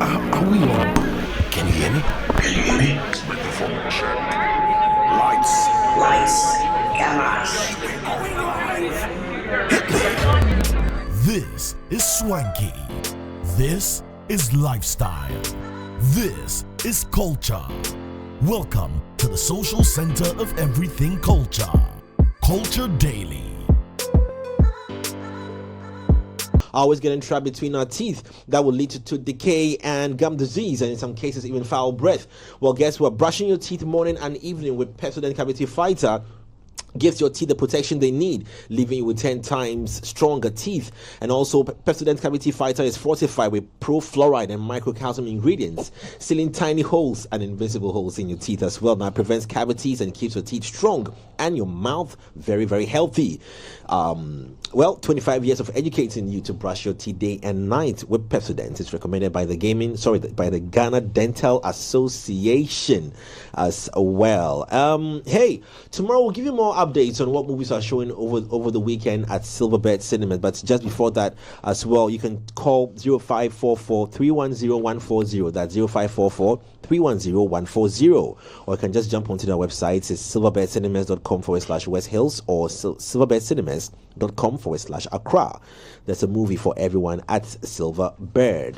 Are we on? Can you hear me? Can you hear me? Microphone check. Lights. Cameras. This is swanky. This is lifestyle. This is culture. Welcome to the social center of everything culture. Culture Daily. Always getting trapped between our teeth that will lead to tooth decay and gum disease, and in some cases even foul breath. Well, guess what? Brushing your teeth morning and evening with Pepsodent Cavity Fighter gives your teeth the protection they need, leaving you with 10 times stronger teeth. And also, Pepsodent Cavity Fighter is fortified with pro-fluoride and microcalcium ingredients, sealing tiny holes and invisible holes in your teeth as well. Now, it prevents cavities and keeps your teeth strong and your mouth very, very healthy. 25 years of educating you to brush your teeth day and night with Pepsodent. It's recommended by the Ghana Dental Association as well. Hey, tomorrow we'll give you more updates on what movies are showing over the weekend at Silverbird Cinemas. But just before that as well, you can call 0544 310 140. That's 0544 310 140. Or you can just jump onto their website. It's silverbirdcinemas.com/West Hills or silverbirdcinemas.com/Accra. There's a movie for everyone at Silverbird.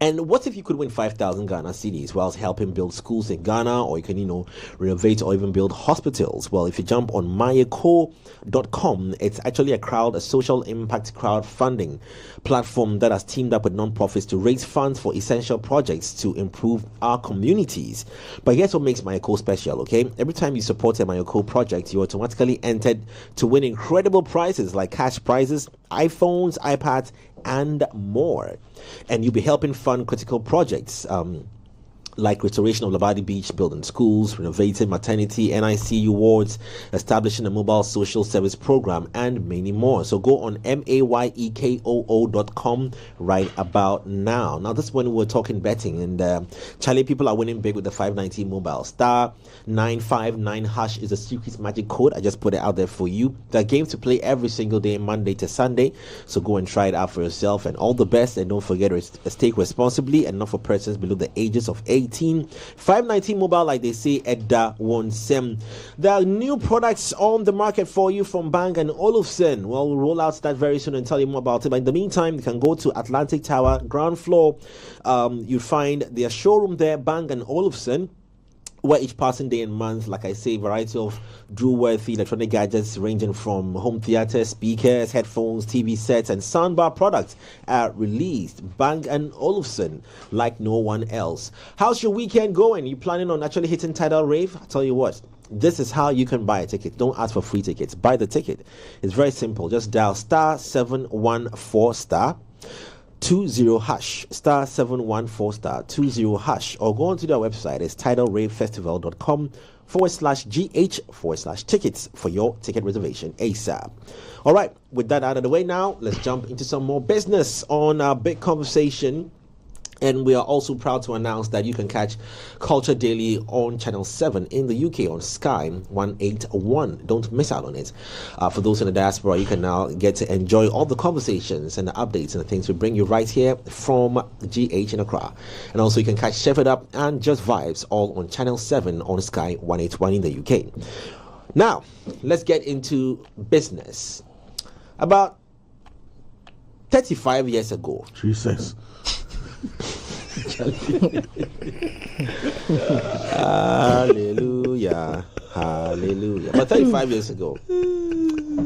And what if you could win 5,000 Ghana cedis whilst helping build schools in Ghana, or you can, renovate or even build hospitals? Well, if you jump on mayeko.com, it's actually a social impact crowdfunding platform that has teamed up with non-profits to raise funds for essential projects to improve our communities. But here's what makes Mayeko special, okay? Every time you support a Mayeko project, you're automatically entered to win incredible prizes like cash prizes, iPhones, iPads, and more. And you'll be helping fund critical projects like restoration of Labadi Beach, building schools, renovating maternity, NICU wards, establishing a mobile social service program, and many more. So go on mayekoo.com right about now. Now, this is when we're talking betting, and Charlie, people are winning big with the 519 mobile. Star 959 hash is a secret magic code. I just put it out there for you. There are games to play every single day, Monday to Sunday. So go and try it out for yourself, and all the best. And don't forget to stake responsibly and not for persons below the ages of 18. 519 mobile, like they say, Edda Wonsem. There are new products on the market for you from Bang & Olufsen. Well, we'll roll out that very soon and tell you more about it. But in the meantime, you can go to Atlantic Tower, ground floor. You find their showroom there, Bang & Olufsen, where each passing day and month, like I say, variety of Drew-worthy electronic gadgets ranging from home theater, speakers, headphones, TV sets, and soundbar products are released. Bang & Olufsen, like no one else. How's your weekend going? You planning on actually hitting Tidal Rave? I'll tell you what. This is how you can buy a ticket. Don't ask for free tickets. Buy the ticket. It's very simple. Just dial star 714 star 20 hash, star 714 star 20 hash, or go onto their website. It's tidalravefestival.com/GH/tickets for your ticket reservation ASAP. All right, with that out of the way now, let's jump into some more business on our big conversation. And we are also proud to announce that you can catch Culture Daily on Channel 7 in the UK on Sky 181. Don't miss out on it. For those in the diaspora, you can now get to enjoy all the conversations and the updates and the things we bring you right here from GH in Accra. And also you can catch Chef It Up and Just Vibes all on Channel 7 on Sky 181 in the UK. Now, let's get into business. About 35 years ago. Jesus. Hallelujah. But 35 years ago,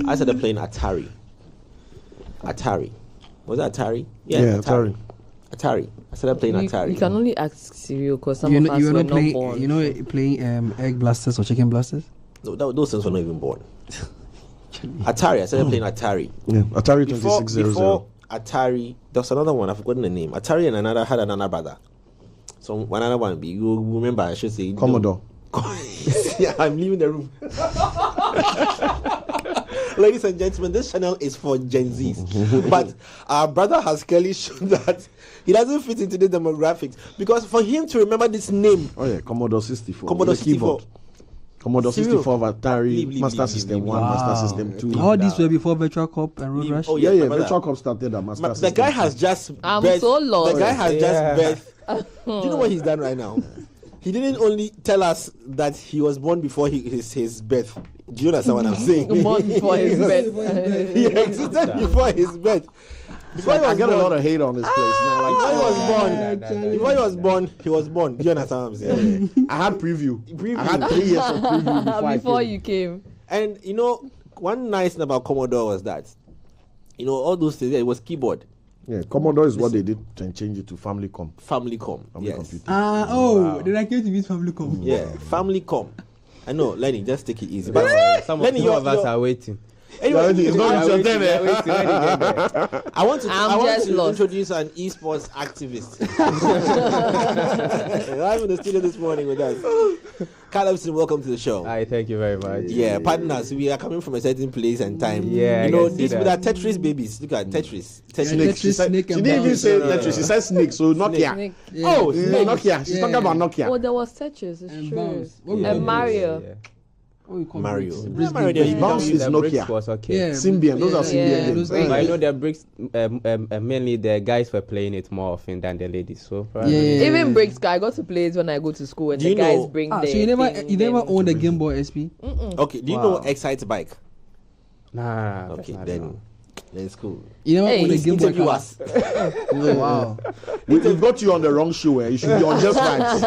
I started playing Atari. Was that Atari? Yeah, Atari. I started playing Atari. You can only ask Serial because some of us were not born. You know, playing egg blasters or chicken blasters? No, those things were not even born. Atari. I started playing Atari. Yeah, Atari 2600. Before Atari, there's another one. I've forgotten the name. Atari and had another brother. So another one. You remember? I should say Commodore. Yeah, I'm leaving the room. Ladies and gentlemen, this channel is for Gen Zs. But our brother has clearly shown that he doesn't fit into the demographics, because for him to remember this name, Commodore 64. Commodore 64. Commodore 64, Atari, Master System 1, Master System 2. All these were before Virtual Cop and Road Rash? Oh, yeah, Virtual Cop started at Master System. The guy has just I'm so lost. The guy has just birthed. Do you know what he's done right now? He didn't only tell us that he was born before his birth. Do you understand what I'm saying? Born before his birth. He existed before his birth. Before I get a lot of hate on this place now. Like, before he was born. Do you understand what I'm saying? I had preview. I had 3 years of preview before you came. And one nice thing about Commodore was that, all those things, it was keyboard. Yeah, Commodore is what they did and change it to Family-Com. Family-Com, yes. Computer. Then I came to meet Family-Com. Yeah, Family-Com. I know, Lenny, just take it easy. But some of us are waiting. Anyway, it's not your turn. I want to introduce an esports activist. I'm in the studio this morning with us. Calebson, welcome to the show. Hi, thank you very much. Yeah, partners, we are coming from a certain place and time. Yeah, these with our Tetris babies. Look at Tetris. Snake, she didn't even say Tetris. She said Snake, so Nokia. Yeah. Oh, Nokia. She's talking about Nokia. Oh, there was Tetris, it's true. Bounce. And Mario. Yeah. Mario. Bounce is Nokia. Was okay. Yeah. Symbian. Those are Symbian games. But I know the bricks, mainly the guys were playing it more often than the ladies. So probably Even bricks, I got to play it when I go to school, and the guys bring their so you never owned a Game Boy SP? Okay, do you know Excite Bike? Nah. Okay, then it's cool. You never owned a Game Boy Interview Color? us. Wow. We've got you on the wrong shoe. You should be on Just Vibes.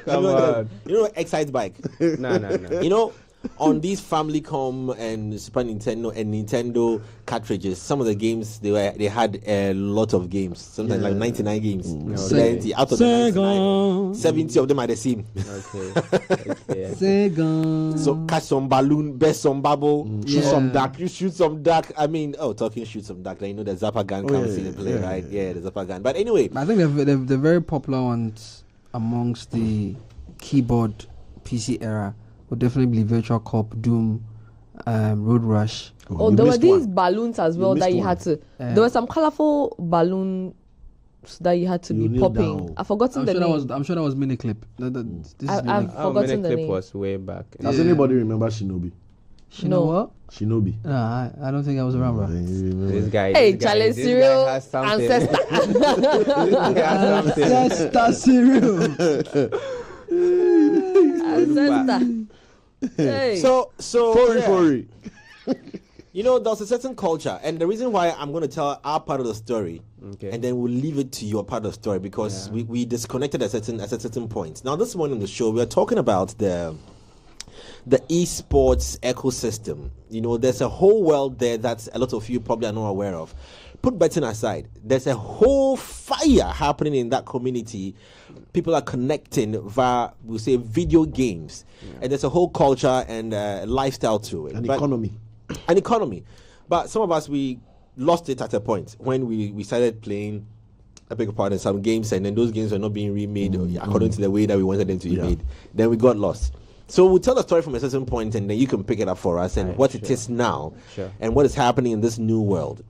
Come on. You know Excite Bike? No. On these Famicom and Super Nintendo and Nintendo cartridges, some of the games they had a lot of games, sometimes like 99 games. 70 out of the 99, 70 of them are the same. Okay. Sega. So catch some balloon, best some bubble, shoot some duck. You shoot some duck. I mean, talking shoot some duck. Then the Zappa gun comes in and play, right? Yeah, the Zappa gun. But anyway, I think the very popular ones amongst the keyboard PC era would definitely be Virtual Cop, Doom, Road Rash. Oh, there were these balloons as well that you had to. There were some colorful balloons that you had to be popping. Down. I've forgotten the name. I'm sure that was Miniclip. I've forgotten the name. Was way back. Does anybody remember Shinobi? What? Shinobi. Nah, I don't think I was around, bro. This guy. Hey, Charlie Serial ancestor. Ancestor Serial. Ancestor. Hey. so Sorry. There's a certain culture, and the reason why I'm going to tell our part of the story, Okay. and then we'll leave it to your part of the story because we disconnected at a certain point. Now, this morning on the show, we are talking about the esports ecosystem. There's a whole world there that a lot of you probably are not aware of. Put betting aside, there's a whole fire happening in that community. People are connecting via, we say, video games, and there's a whole culture and lifestyle to it. An economy. But some of us, we lost it at a point when we started playing a big part in some games, and then those games were not being remade according to the way that we wanted them to be made. Then we got lost. So we'll tell the story from a certain point, and then you can pick it up for us and it is now and what is happening in this new world.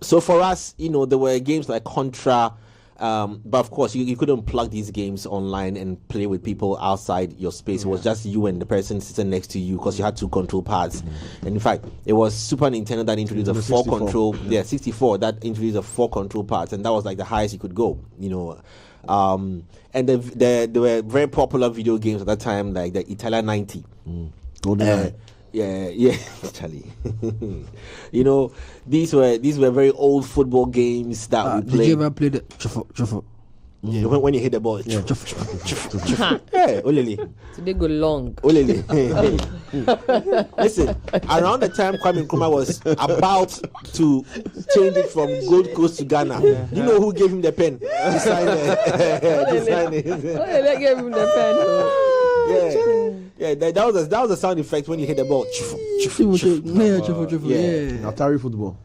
So for us, there were games like Contra, but of course you couldn't plug these games online and play with people outside your space. It was just you and the person sitting next to you because you had two control pads. And in fact, it was Super Nintendo that introduced a 64. control, 64 that introduced a 4 control pads, and that was like the highest you could go. And there were very popular video games at that time, like the Italia 90. Yeah, Charlie. These were very old football games that we played. Did you ever play the Chuffle? Yeah, when you hit the ball, Yeah. hey, Olele. Today go long. Olele. Listen, around the time Kwame Nkrumah was about to change it from Gold Coast to Ghana, you know who gave him the pen to sign it? They gave him the Yeah, that was a sound effect when you hit the ball. Yeah. Atari football.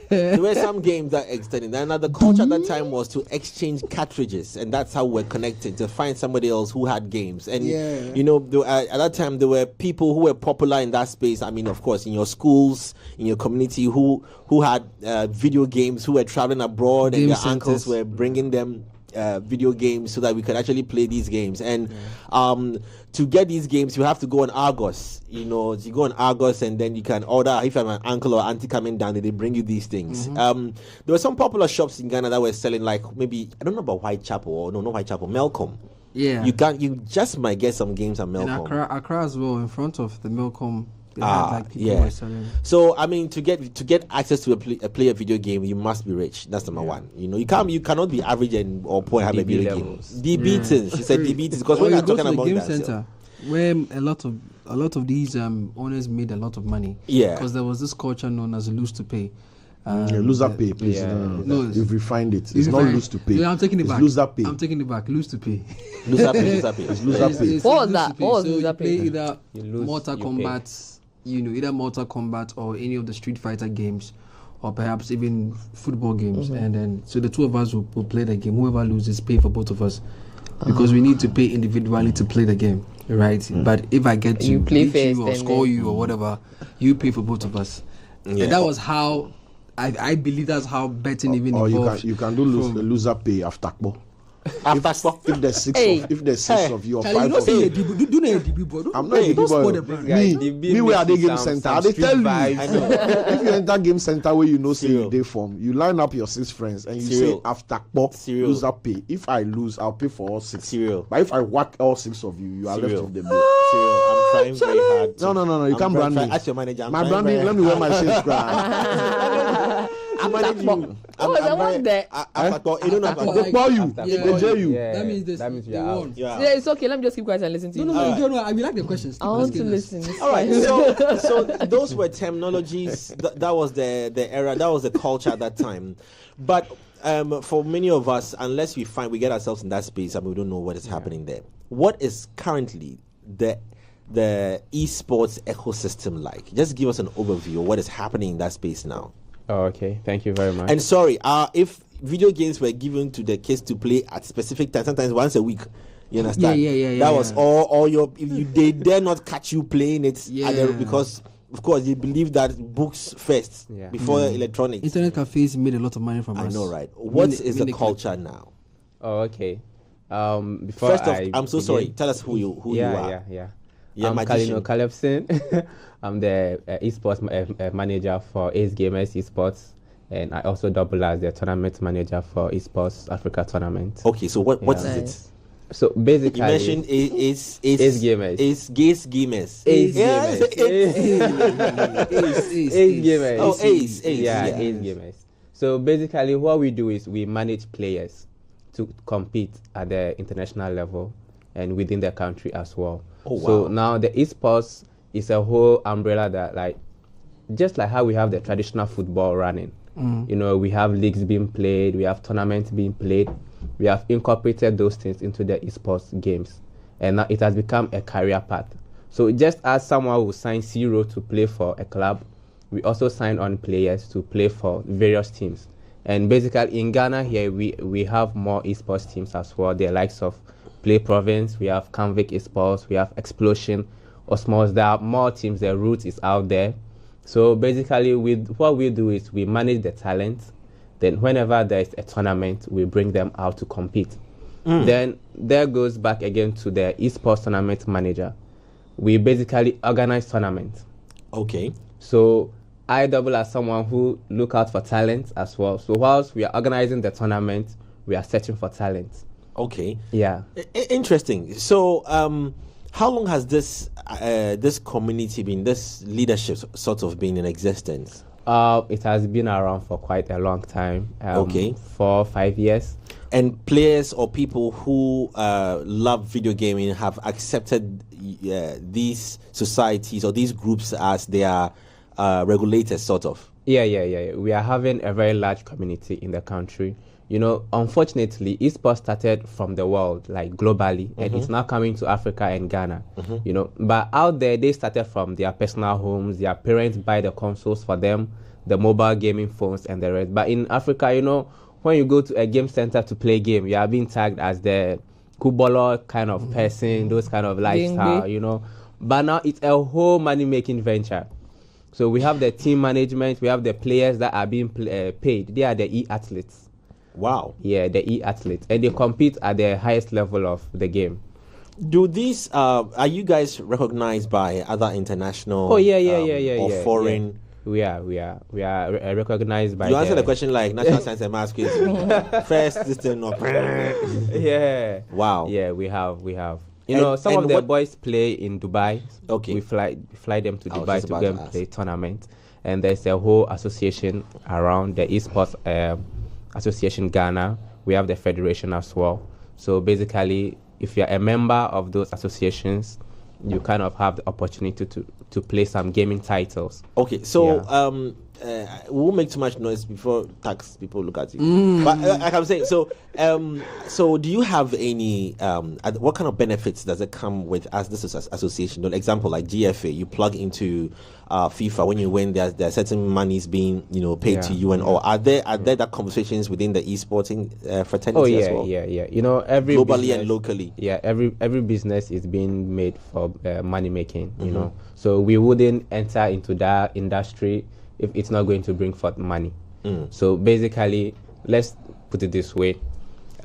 There were some games that extended. And the culture at that time was to exchange cartridges, and that's how we're connected, to find somebody else who had games. And at that time there were people who were popular in that space. I mean, of course, in your schools, in your community, who had video games, who were traveling abroad, and their uncles were bringing them video games so that we could actually play these games. And to get these games, you have to go on Argos. You go on Argos, and then you can order. If you have an uncle or auntie coming down, they bring you these things. There were some popular shops in Ghana that were selling, like, maybe, I don't know about Whitechapel, or no, not Whitechapel, Melcom. Yeah. You just might get some games at Melcom. In Accra as well, in front of the Melcom. People were selling. So I mean, to get access to play a video game, you must be rich. That's number one. You cannot be average or poor and have a video game. DB-tons. She said DB-tons because when you're talking about game that, center, where a lot of these owners made a lot of money. Yeah. Because there was this culture known as lose to pay. Loser pay, please. No, you've refined it. It's not lose to pay. Yeah, I'm taking it back. Loser pay. I'm taking it back. Lose to pay. Loser pay. It's loser pay. What was that? What was so loser you play pay? either Mortal Kombat, either Mortal Kombat or any of the Street Fighter games, or perhaps even football games, and then so the two of us will play the game. Whoever loses, pay for both of us, because we need to pay individually to play the game, right? But if I get to beat you or score you or whatever, you pay for both of us. And that was how I believe that's how betting even evolved. Or you can do loser pay after ball. If there's six of you or Charlie, five of you, I'm not a DB boy. Me where are they game center? They tell you. If you enter game center where say you day form, you line up your 6 friends and you say after ball loser pay. If I lose, I'll pay for all 6. But if I whack all 6 of you, you are left with the bill. I'm trying very hard. No. You can't brand me. Ask your manager. My branding. Let me wear my shades cry. I'm managing you. They call you. They jail you. That means you are out. Yeah, it's okay. Let me just keep quiet and listen to you. No, you don't know. I mean, like the questions. I want to listen. All right. So those were terminologies. That was the era. That was the culture at that time. But for many of us, unless we get ourselves in that space, and we don't know what is happening there. What is currently the esports ecosystem like? Just give us an overview of what is happening in that space now. Oh, okay. Thank you very much. And sorry, if video games were given to the kids to play at specific times, sometimes once a week, you understand? That was all your. They dare not catch you playing it because, of course, they believe that books first before electronics. Internet cafes made a lot of money from us. I know, right? What is the culture now? Oh, okay. Before First off, I'm so sorry. Tell us who you are. I'm Calino Calebson. I'm the esports manager for Ace Gamers Esports, and I also double as the tournament manager for Esports Africa Tournament. Okay, so what is it? So basically, you mentioned Ace Gamers. Ace Gamers. Ace Gamers. Oh, Ace. Ace Gamers. So basically, what we do is we manage players to compete at the international level and within the country as well. Oh, wow. So now the esports is a whole umbrella that, just like how we have the traditional football running, we have leagues being played, we have tournaments being played, we have incorporated those things into the esports games, and now it has become a career path. So just as someone who signs 0 to play for a club, we also sign on players to play for various teams. And basically in Ghana here, we have more esports teams as well, the likes of Play Province, we have Canvic Esports, we have Explosion, Osmos. There are more teams, the route is out there. So basically what we do is we manage the talent. Then whenever there's a tournament, we bring them out to compete. Then there goes back again to the esports tournament manager. We basically organize tournaments. Okay. So I double as someone who look out for talent as well. So whilst we are organizing the tournament, we are searching for talent. Okay. Yeah. Interesting. So, how long has this community been, this leadership sort of been in existence? It has been around for quite a long time. 4 or 5 years. And players or people who love video gaming have accepted these societies or these groups as their regulators, sort of. Yeah. We are having a very large community in the country. Unfortunately, esports started from the world, globally, and it's now coming to Africa and Ghana, But out there, they started from their personal homes. Their parents buy the consoles for them, the mobile gaming phones and the rest. But in Africa, when you go to a game center to play game, you are being tagged as the kubolo kind of person, those kind of lifestyle, But now it's a whole money-making venture. So we have the team management, we have the players that are being paid. They are the e-athletes. Wow. Yeah, the e-athletes, and they compete at the highest level of the game. Do these are you guys recognized by other international? Oh or foreign? Yeah. We are recognized by. You answer the question like National Science and Maths quiz. First, this thing, no. Yeah. Wow. Yeah, we have. You know, some of the boys play in Dubai. Okay. We fly them to Dubai to go and play tournament, and there's a whole association around the esports association Ghana. We have the federation as well. So basically, if you're a member of those associations, you kind of have the opportunity to play some gaming titles. Okay, so we won't make too much noise before tax people look at you. But like I'm saying, so do you have any? What kind of benefits does it come with as this association? For example, like GFA, you plug into FIFA when you win. There are certain monies being paid to you, and all. Are there that conversations within the esporting fraternity as well? Yeah. You know, every globally business, and locally. Yeah, every business is being made for money making. You know, so we wouldn't enter into that industry if it's not going to bring forth money. So basically, let's put it this way.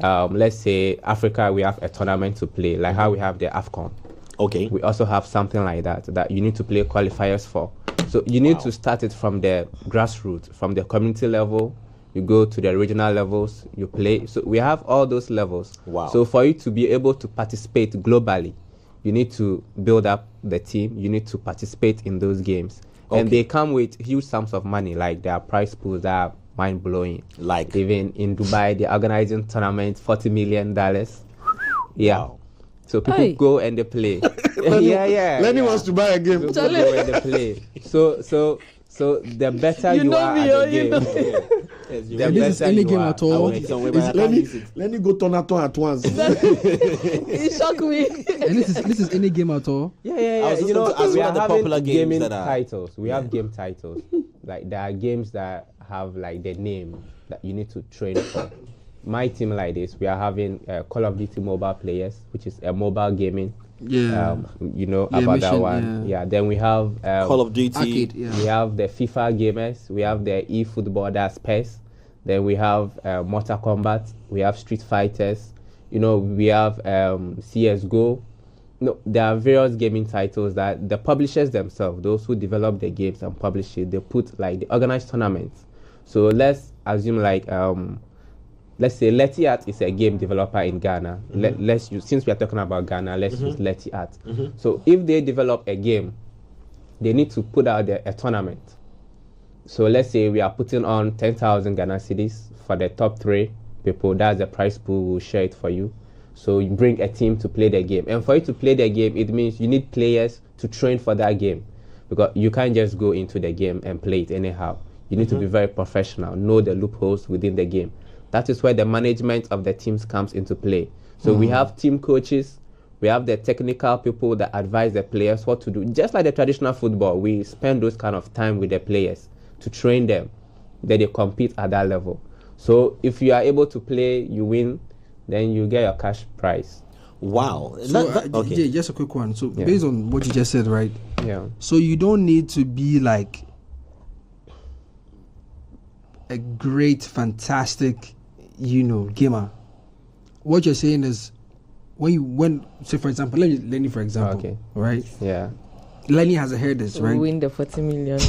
Let's say Africa, we have a tournament to play, like how we have the AFCON. Okay. We also have something like that you need to play qualifiers for. So you need to start it from the grassroots, from the community level. You go to the regional levels, you play. So we have all those levels. Wow. So for you to be able to participate globally, you need to build up the team. You need to participate in those games. Okay. And they come with huge sums of money, like their prize pools are mind-blowing. Like even in Dubai, they're organizing tournaments, $40 million. Yeah. Wow. So people go and they play. Lenny wants to buy a game. So people go and they play. So the better you are at the game. This is any game at all. Lenny go turn at once. It shocked me. And this is any game at all. Yeah. You know, we are having popular gaming titles. We have game titles. Like there are games that have like the name that you need to train for. My team like this, we are having Call of Duty mobile players, which is a mobile gaming. You know about that one. Yeah. Then we have Call of Duty. Arcade, We have the FIFA gamers. We have the eFootball, that's PES. Then we have Mortal Kombat. We have Street Fighters. You know, we have CS:GO. No, there are various gaming titles that the publishers themselves, those who develop the games and publish it, they put like the organized tournaments. So let's assume like let's say Letiat is a game developer in Ghana. Let's use, since we are talking about Ghana, let's use Letiat. So if they develop a game, they need to put out a tournament. So let's say we are putting on 10,000 Ghana cedis for the top 3 people. That's the prize pool. We'll share it for you. So you bring a team to play the game. And for you to play the game, it means you need players to train for that game. Because you can't just go into the game and play it anyhow. You need to be very professional, know the loopholes within the game. That is where the management of the teams comes into play. So we have team coaches, we have the technical people that advise the players what to do. Just like the traditional football, we spend those kind of time with the players to train them, that they compete at that level. So if you are able to play, you win, then you get your cash prize. Wow. So, okay. just a quick one. So based on what you just said, right? Yeah. So you don't need to be like a great, fantastic, gamer. What you're saying is, say for example, Lenny for example, right? Yeah. Lenny has heard this, right? Win the 40 million.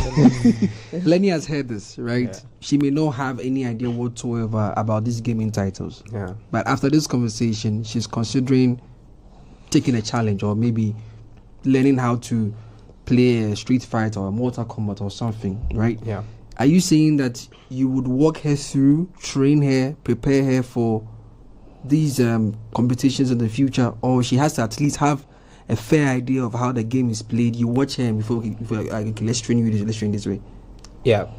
Lenny has heard this, right? Yeah. She may not have any idea whatsoever about these gaming titles. Yeah. But after this conversation, she's considering taking a challenge or maybe learning how to play a Street Fighter or a Mortal Kombat or something, right? Yeah. Are you saying that you would walk her through, train her, prepare her for these competitions in the future, or she has to at least have a fair idea of how the game is played? You watch her and before let's train you this, let's train this way. Yeah.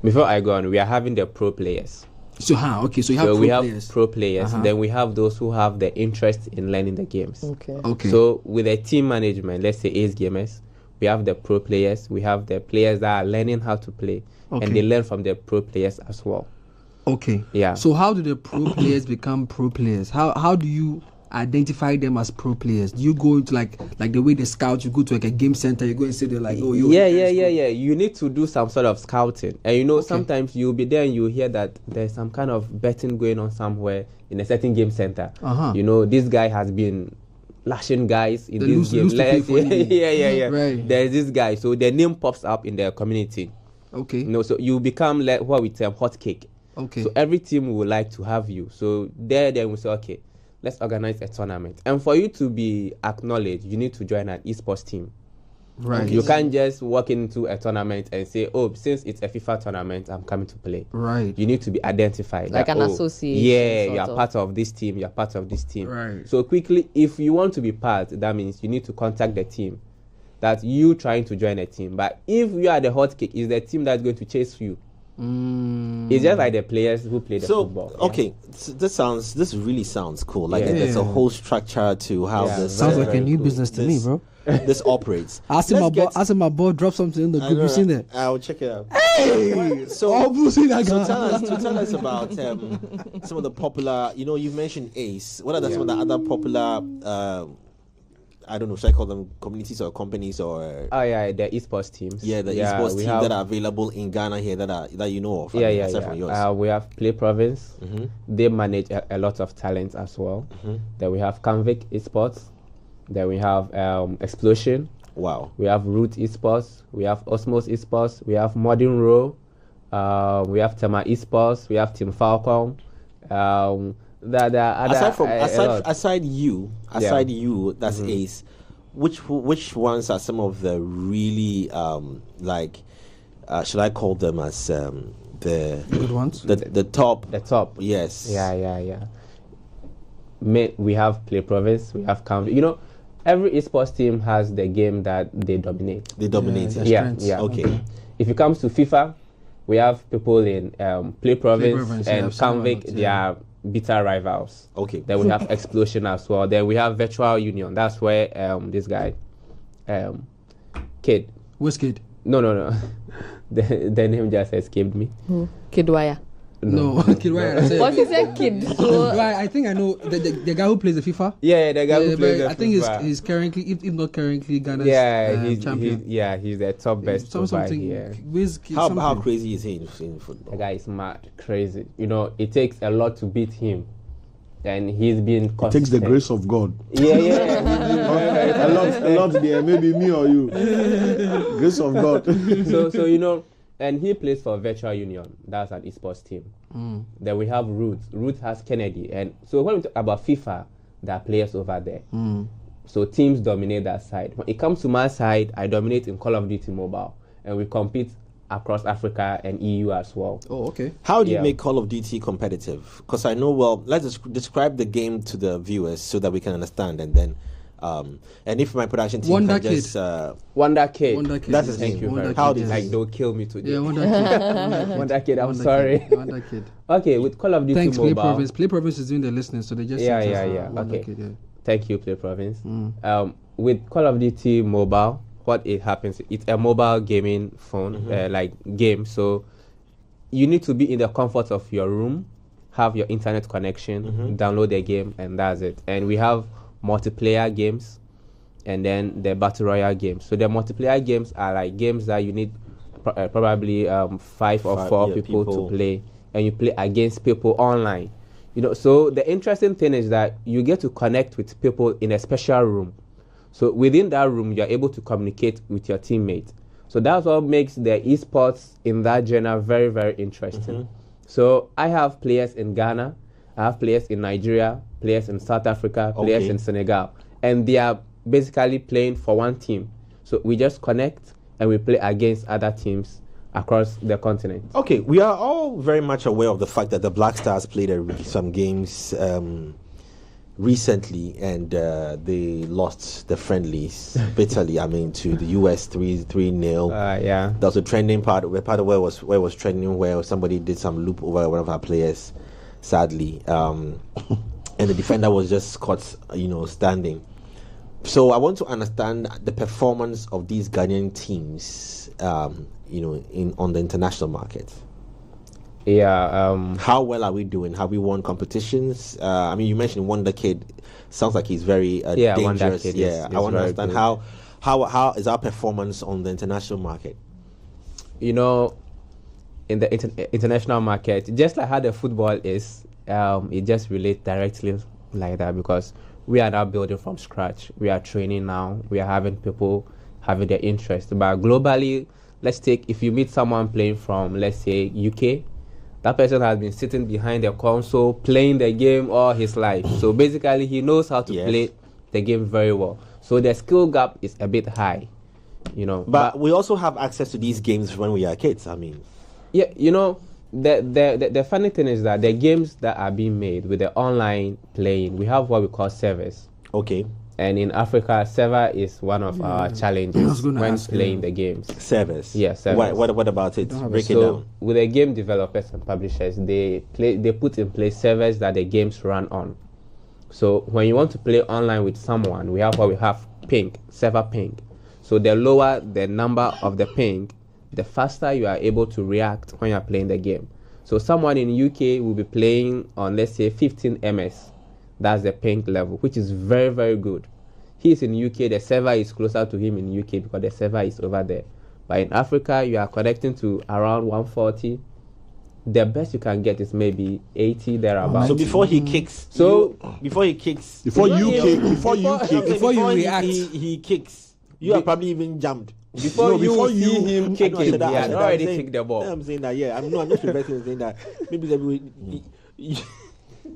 Before I go on, we are having the pro players. So so you have we players. have pro players. Then we have those who have the interest in learning the games. Okay. So with the team management, let's say Ace Gamers, we have the pro players. We have the players that are learning how to play, and they learn from the pro players as well. Okay. Yeah. So how do the pro players become pro players? How do you identify them as pro players? Do you go into like the way they scout? You go to like a game center, you go and say they're like, oh, yeah. You need to do some sort of scouting, and sometimes you'll be there and you hear that there's some kind of betting going on somewhere in a certain game center. This guy has been lashing guys in this game. Yeah. Right. There's this guy, so their name pops up in their community. Okay. So you become what we term hot cake. Okay. So every team would like to have you. So then we say, okay, let's organize a tournament. And for you to be acknowledged, you need to join an esports team. Right. You can't just walk into a tournament and say, oh, since it's a FIFA tournament, I'm coming to play. Right. You need to be identified. Like an association. Yeah, you're part of this team. You're part of this team. Right. So quickly, if you want to be part, that means you need to contact the team. That's you trying to join a team. But if you are the hot cake, it's the team that's going to chase you. It's just like the players who play the football. Okay, this really sounds cool. Like there's a whole structure to how this sounds like a new business to me, bro. This operates. Ask my boy drop something in the group. You seen that? I'll check it out. Hey, so tell us about some of the popular. You mentioned Ace. What are some of the other popular? I don't know, should I call them communities or companies or? The esports teams. Yeah, the esports teams that are available in Ghana here that you know of. From yours. We have Play Province. Mm-hmm. They manage a lot of talent as well. Mm-hmm. Then we have Canvic Esports. Then we have Explosion. Wow. We have Root Esports. We have Osmos Esports. We have Modern Row. We have Tema Esports. We have Team Falcon. Aside you, that's Ace. Which ones are some of the really should I call them as the good ones? The top. The top. Yes. Yeah. We have Play Province. We have Canvic. Every esports team has the game that they dominate. They dominate. Yeah. Okay. If it comes to FIFA, we have people in Play Province and Canvic. They are bitter rivals. Okay. Then we have Explosion as well. Then we have Virtual Union. That's where this guy, Kid. Where's Kid? No. the name just escaped me. Kid Wire. No, Kid Wire. What is a Kid? Right, I think I know the guy who plays the FIFA. Yeah, the guy who plays the FIFA. I think he's currently, if not currently, Ghana's champion. He's the top best here. How crazy is he in football? The guy is mad, crazy. It takes a lot to beat him. And he's been consistent. It takes the grace of God. Yeah. a lot there, maybe me or you. Grace of God. So and he plays for Virtual Union. That's an esports team. Then we have Root. Root has Kennedy. And so when we talk about FIFA, there are players over there. So teams dominate that side. When it comes to my side, I dominate in Call of Duty Mobile. And we compete across Africa and EU as well. Oh, okay. How do you make Call of Duty competitive? Because I know, let's describe the game to the viewers so that we can understand, and then and if my production team Wonder can Kid. just Wonder Kid. That's his Thank name. you very much. How did they'll kill me today. Yeah, Wonder Kid. Wonder Kid, I'm sorry. Wonder Kid. Okay, with Call of Duty Thanks, Mobile. Play Province. Play Province is doing the listening, so they just Okay. Kid, Thank you, Play Province. With Call of Duty Mobile, what it happens, it's a mobile gaming phone, game. So you need to be in the comfort of your room, have your internet connection, download the game, and that's it. And we have multiplayer games, and then the battle royale games. So the multiplayer games are like games that you need probably 5 or 4 people to play, and you play against people online. So the interesting thing is that you get to connect with people in a special room. So within that room, you're able to communicate with your teammates. So that's what makes the esports in that genre very, very interesting. So I have players in Ghana, I have players in Nigeria, players in South Africa, players in Senegal, and they are basically playing for one team. So we just connect and we play against other teams across the continent. Okay, we are all very much aware of the fact that the Black Stars played some games recently, and they lost the friendlies bitterly. I mean, to the US 3-0. Yeah. There was a trending part of where it was trending, where somebody did some loop over one of our players, sadly, and the defender was just caught, standing. So I want to understand the performance of these Ghanaian teams, on the international market. Yeah. How well are we doing? Have we won competitions? I mean, you mentioned Wonder Kid. Sounds like he's very dangerous. Wonder Kid I want to understand how is our performance on the international market? In the international market, just like how the football is, it just relates directly like that, because we are now building from scratch. We are training now. We are having people having their interest. But globally, let's take, if you meet someone playing from, let's say, UK, that person has been sitting behind the console playing the game all his life. So basically, he knows how to play the game very well. So the skill gap is a bit high, But we also have access to these games when we are kids. I mean, yeah, the funny thing is that the games that are being made with the online playing, we have what we call servers. Okay. And in Africa, server is one of our challenges when playing the games. Servers. Yeah, servers. What about it? Break it so down. With the game developers and publishers, they put in place servers that the games run on. So when you want to play online with someone, we have ping, server ping. So the lower the number of the ping, the faster you are able to react when you are playing the game. So someone in UK will be playing on, let's say, 15 ms. That's the ping level, which is very, very good. He's in UK, the server is closer to him in UK because the server is over there. But in Africa, you are connecting to around 140. The best you can get is maybe 80 thereabouts. So before he kicks, before you react, he kicks. You are probably even jammed. Before you see him kicking, he had already kicked the ball. I'm saying that, I'm not saying that. Maybe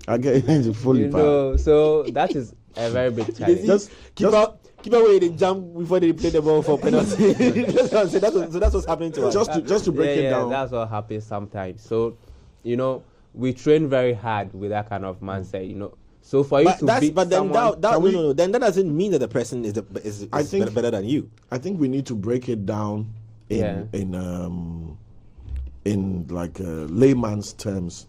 I get fully so that is a very big challenge. Just keep away the jump before they play the ball for penalty. So that's what's happening to us. Just to break it down. That's what happens sometimes. So, we train very hard with that kind of mindset. So for you to beat someone, then that doesn't mean that the person is better than you. I think we need to break it down in like layman's terms,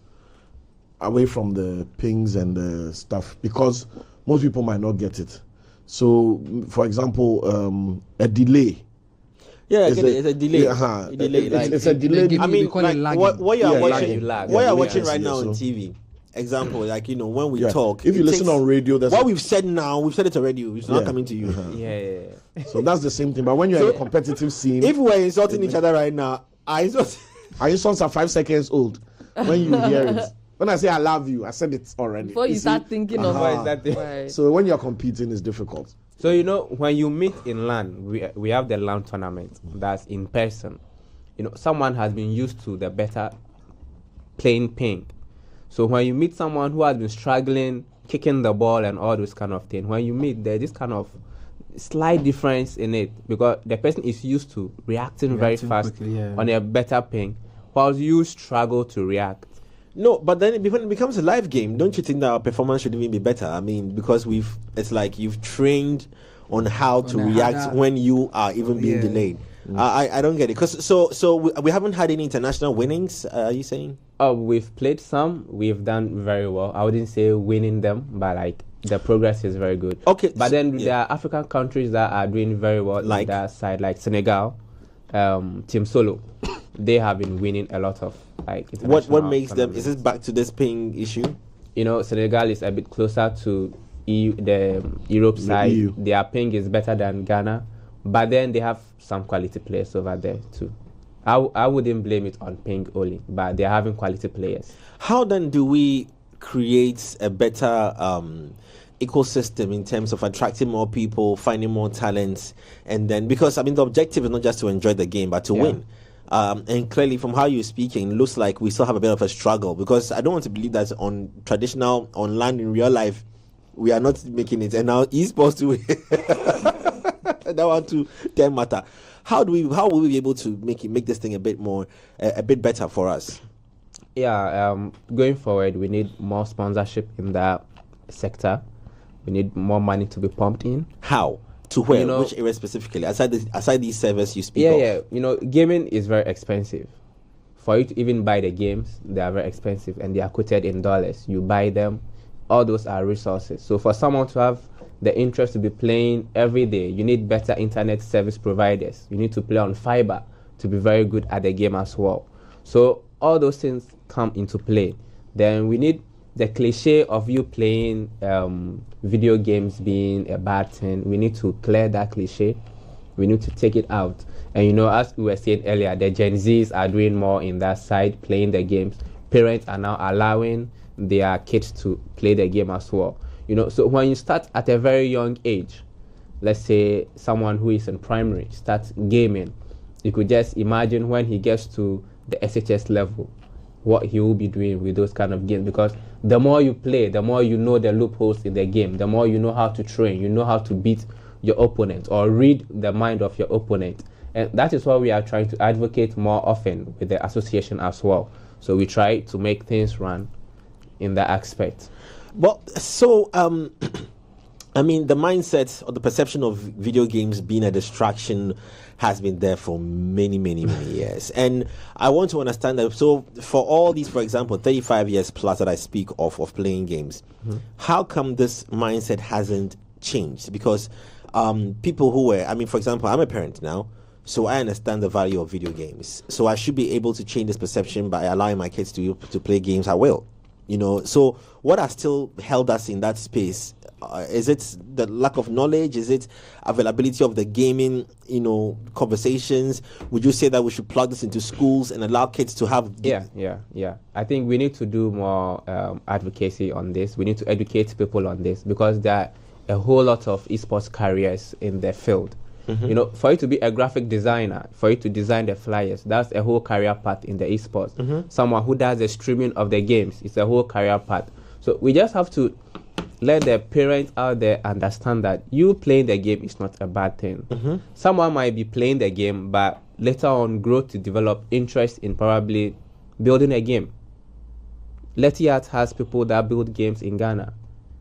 away from the pings and the stuff, because most people might not get it. So, for example, a delay. Yeah, it's a delay. It's a delay. I mean, like what you are watching right now on TV. Example, when we talk. If you listen on radio, that's what we've said now. We've said it already. It's not coming to you. Yeah. So that's the same thing. But when you're in a competitive scene, if we're insulting each other right now, our insults are 5 seconds old when you hear it. When I say I love you, I said it already. Before you start thinking of it. Right. So when you're competing, it's difficult. So when you meet in LAN, we have the LAN tournament that's in person. Someone has been used to the better playing ping. So when you meet someone who has been struggling, kicking the ball and all those kind of things, when you meet, there's this kind of slight difference in it, because the person is used to reacting very fast quickly, on a better ping, while you struggle to react. No, but then when it becomes a live game, don't you think that our performance should even be better? I mean, because it's like you've trained on how to react when you are even being delayed. I don't get it. So we haven't had any international winnings, are you saying? We've played some. We've done very well. I wouldn't say winning them, but the progress is very good. Okay. But then there are African countries that are doing very well on that side, like Senegal, Team Solo. They have been winning a lot of What makes them? Is this back to this ping issue? Senegal is a bit closer to the Europe side. EU. Their ping is better than Ghana, but then they have some quality players over there too. I wouldn't blame it on ping only, but they're having quality players. How then do we create a better ecosystem in terms of attracting more people, finding more talents, and then, because the objective is not just to enjoy the game but to win. And clearly from how you're speaking, it looks like we still have a bit of a struggle, because I don't want to believe that on traditional, on land in real life, we are not making it, and now esports too. That one too damn matter. How will we be able to make this thing a bit better for us? Going forward, we need more sponsorship in that sector. We need more money to be pumped in. How? To where? Which area specifically? Aside these servers you speak of? Gaming is very expensive. For you to even buy the games, they are very expensive, and they are quoted in dollars. You buy them, all those are resources. So for someone to have the interest to be playing every day, you need better internet service providers. You need to play on fiber to be very good at the game as well. So all those things come into play. Then we need the cliche of you playing video games being a bad thing. We need to clear that cliche. We need to take it out. And as we were saying earlier, the Gen Zs are doing more in that side, playing the games. Parents are now allowing their kids to play the game as well. So when you start at a very young age, let's say someone who is in primary starts gaming, you could just imagine when he gets to the SHS level, what he will be doing with those kind of games. Because the more you play, the more you know the loopholes in the game, the more you know how to train, you know how to beat your opponent or read the mind of your opponent. And that is what we are trying to advocate more often with the association as well. So we try to make things run in that aspect. Well, so the mindset or the perception of video games being a distraction has been there for many, many, many years. And I want to understand that. So for all these, for example, 35 years plus that I speak of playing games, how come this mindset hasn't changed? Because people who were, for example, I'm a parent now, so I understand the value of video games. So I should be able to change this perception by allowing my kids to play games. I will. So what has still held us in that space? Is it the lack of knowledge? Is it availability of the gaming, conversations? Would you say that we should plug this into schools and allow kids to have... Yeah. I think we need to do more advocacy on this. We need to educate people on this because there are a whole lot of esports careers in the field. For you to be a graphic designer, for you to design the flyers, that's a whole career path in the esports. Someone who does the streaming of the games, it's a whole career path. So we just have to let the parents out there understand that you playing the game is not a bad thing. Someone might be playing the game, but later on grow to develop interest in probably building a game. Letiart has people that build games in Ghana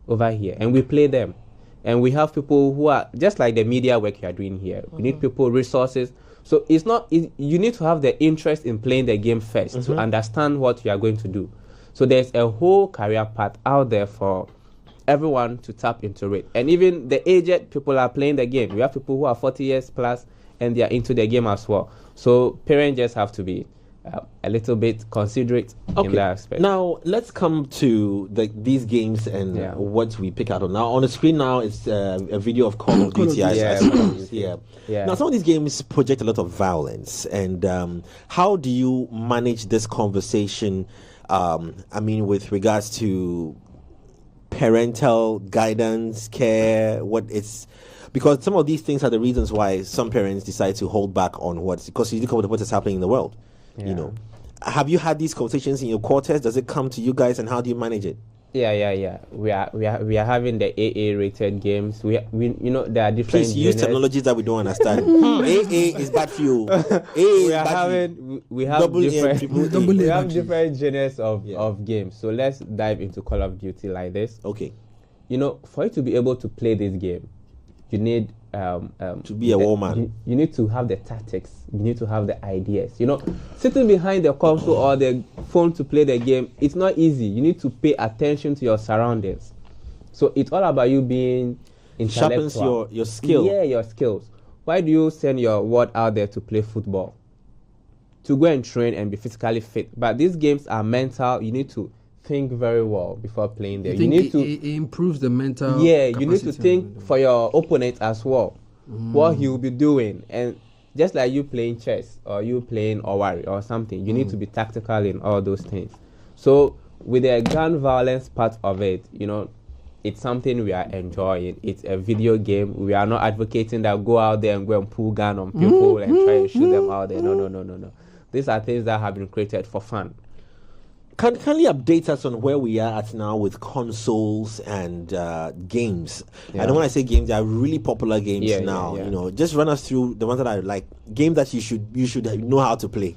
over here, and we play them. And we have people who are just like the media work you are doing here. We need people, resources. So you need to have the interest in playing the game first to understand what you are going to do. So there's a whole career path out there for everyone to tap into it. And even the aged people are playing the game. We have people who are 40 years plus and they are into the game as well. So parents just have to be a little bit considerate in that aspect. Now let's come to these games and what we pick out on. Now on the screen now it's a video of Call of Duty. Now some of these games project a lot of violence, and how do you manage this conversation? With regards to parental guidance, care, because some of these things are the reasons why some parents decide to hold back on because you look at what is happening in the world. Have you had these conversations in your quarters? Does it come to you guys, and how do you manage it? Yeah. We are having the AA rated games. We there are different. Please use technologies that we don't understand. AA is bad for you. We have different genres of games. So let's dive into Call of Duty like this. Okay. For you to be able to play this game, you need to be a woman. You need to have the tactics. You need to have the ideas. Sitting behind the console or the phone to play the game, it's not easy. You need to pay attention to your surroundings. So it's all about you being intellectual. Sharpens your skill. Yeah, your skills. Why do you send your ward out there to play football? To go and train and be physically fit. But these games are mental. You need to think very well before playing there. You need to it improves the mental. Yeah, you need to think for your opponent as well, what he will be doing, and just like you playing chess or you playing Owari or something, you need to be tactical in all those things. So with the gun violence part of it, it's something we are enjoying. It's a video game. We are not advocating that go out there and go and pull gun on people and try to shoot them out there. No. These are things that have been created for fun. Can you update us on where we are at now with consoles and games? Yeah. And when I say games, they are really popular games now. Yeah. Just run us through the ones that are like games that you should know how to play,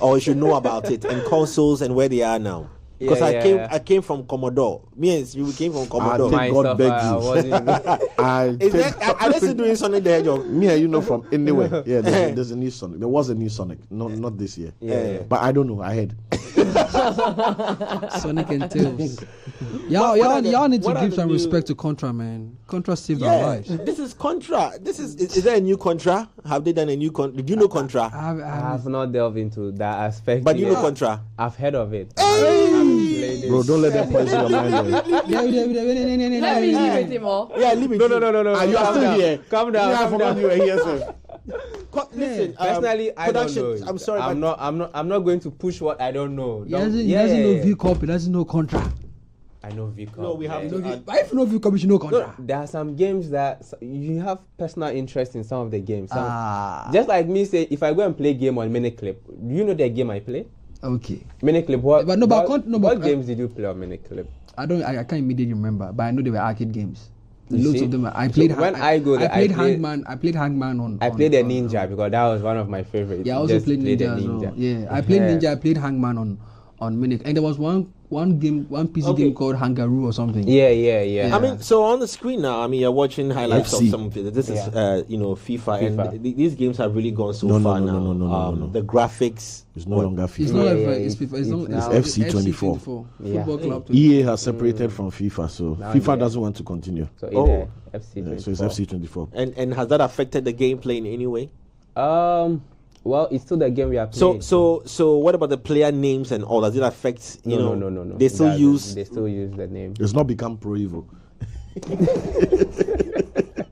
or you should know about it, and consoles and where they are now. Because I came from Commodore. Me and you came from Commodore. God beg you. I still doing Sonic the Hedgehog. Me and you from anywhere. Yeah, there's a new Sonic. There was a new Sonic. Not this year. But I don't know. I heard. Sonic and Tails. Y'all need to give some respect to Contra, man. Contra saved our lives. This is Contra. Is there a new Contra? Have they done a new Contra? Did you know Contra? I have not delved into that aspect. But you know Contra? I've heard of it. Hey! Bro, don't let them poison your mind. Let me leave with him all. Yeah, leave it. No. You are still here. Calm down. I forgot you were here, sir. Listen, personally, I don't know. I'm sorry, I'm not going to push what I don't know. He doesn't know V-Corp, he doesn't know Contra. I know V-Corp. No, we have to. Why if you know V-Corp, you should know Contra? No, there are some games that you have personal interest in some of the games. Just like me say, if I go and play game on Miniclip, do you know the game I play? Okay. Miniclip, what games did you play on Miniclip? I can't immediately remember, but I know they were arcade games. Loads of them. I played Hangman on. I played the Ninja because that was one of my favorites. Yeah, I also played Ninja as well. Yeah, I played Ninja. I played Hangman on Minic, and there was one PC game called Hangaroo or something. Yeah. I mean, so on the screen now, I mean, you're watching highlights of some of it. This is FIFA, and these games have really gone so far now. No. The graphics is no longer FIFA. It's not like it's FIFA. It's FC24. Football Club. EA has separated from FIFA, so FIFA doesn't want to continue. So FC24. So it's FC24. And has that affected the gameplay in any way? Well, it's still the game we are playing. So what about the player names and all? Does it affect? No. They still use the name. It's not become Pro Evo.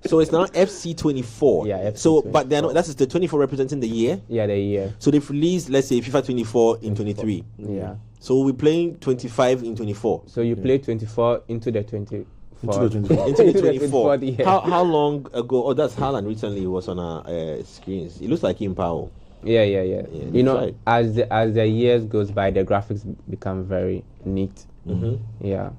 So it's now FC24. Yeah. FC24. So, but that is the 24 representing the year. Yeah, the year. So they've released, let's say, FIFA 24 in 23. Yeah. So we're playing 25 in 24. So you play 24 into the 20. Into the 24. How long ago? Oh, that's Haaland recently was on our screens. It looks like Impao. Yeah. As the years goes by, the graphics become very neat. Mm-hmm. Yeah.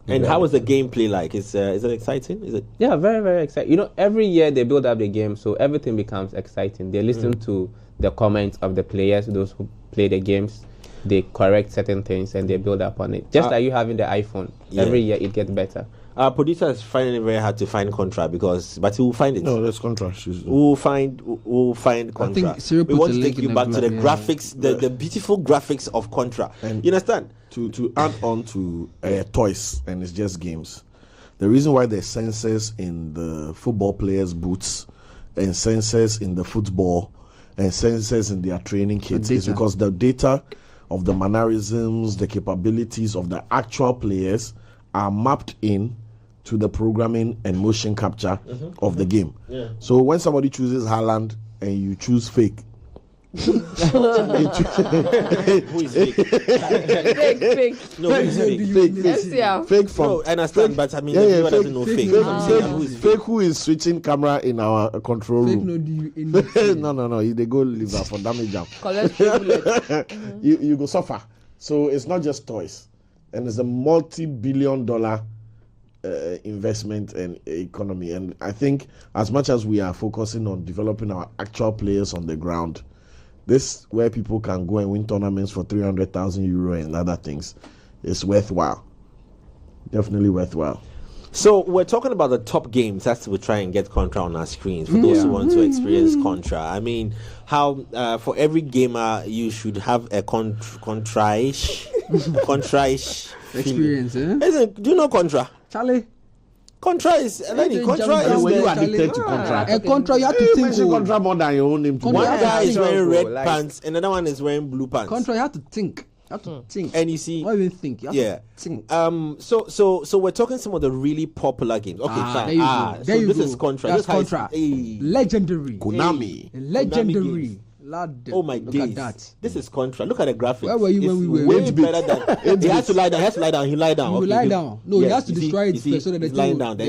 And how is the gameplay like? Is it exciting? Is it? Yeah, very, very exciting. Every year they build up the game, so everything becomes exciting. They listen to the comments of the players, those who play the games. They correct certain things and they build up on it. Just like you having the iPhone. Yeah. Every year it gets better. Our producer is finding it very hard to find Contra but he will find it. No, that's Contra. We'll find Contra. We want to take you back to the graphics, the beautiful graphics of Contra. And you understand? To add on to toys, and it's just games. The reason why there's sensors in the football players' boots and sensors in the football and sensors in their training kits is because the data of the mannerisms, the capabilities of the actual players are mapped in to the programming and motion capture of the game. Yeah. So when somebody chooses Haaland and you choose fake, who is fake? Fake. No, who is fake? Fake from. No, I understand, but I mean, everyone doesn't know fake. Fake who is switching camera in our control room. No. They go liver for damage. You go suffer. So it's not just toys, and it's a multi-billion-dollar investment and economy. And I think as much as we are focusing on developing our actual players on the ground, this where people can go and win tournaments for 300,000 euro and other things is worthwhile. Definitely worthwhile. So we're talking about the top games. That's we try and get Contra on our screens for those who want to experience Contra. I mean, how for every gamer you should have a Contra-ish experience. Do you know Contra? Charlie. Contra is when you addicted to Contra. A Contra, you have to think. Contra more than your own name. One guy is wearing red pants, and another one is wearing blue pants. Contra, you have to think. And you see, what do you think? You have to think. So we're talking some of the really popular games. Okay, fine. This is Contra. That's Contra. Legendary. Konami. Legendary. Oh my days! This is Contra. Look at the graphics. Where were you when we were? Way better than he has to lie down. He lie down. He will lie down. No, he has to destroy it first so that the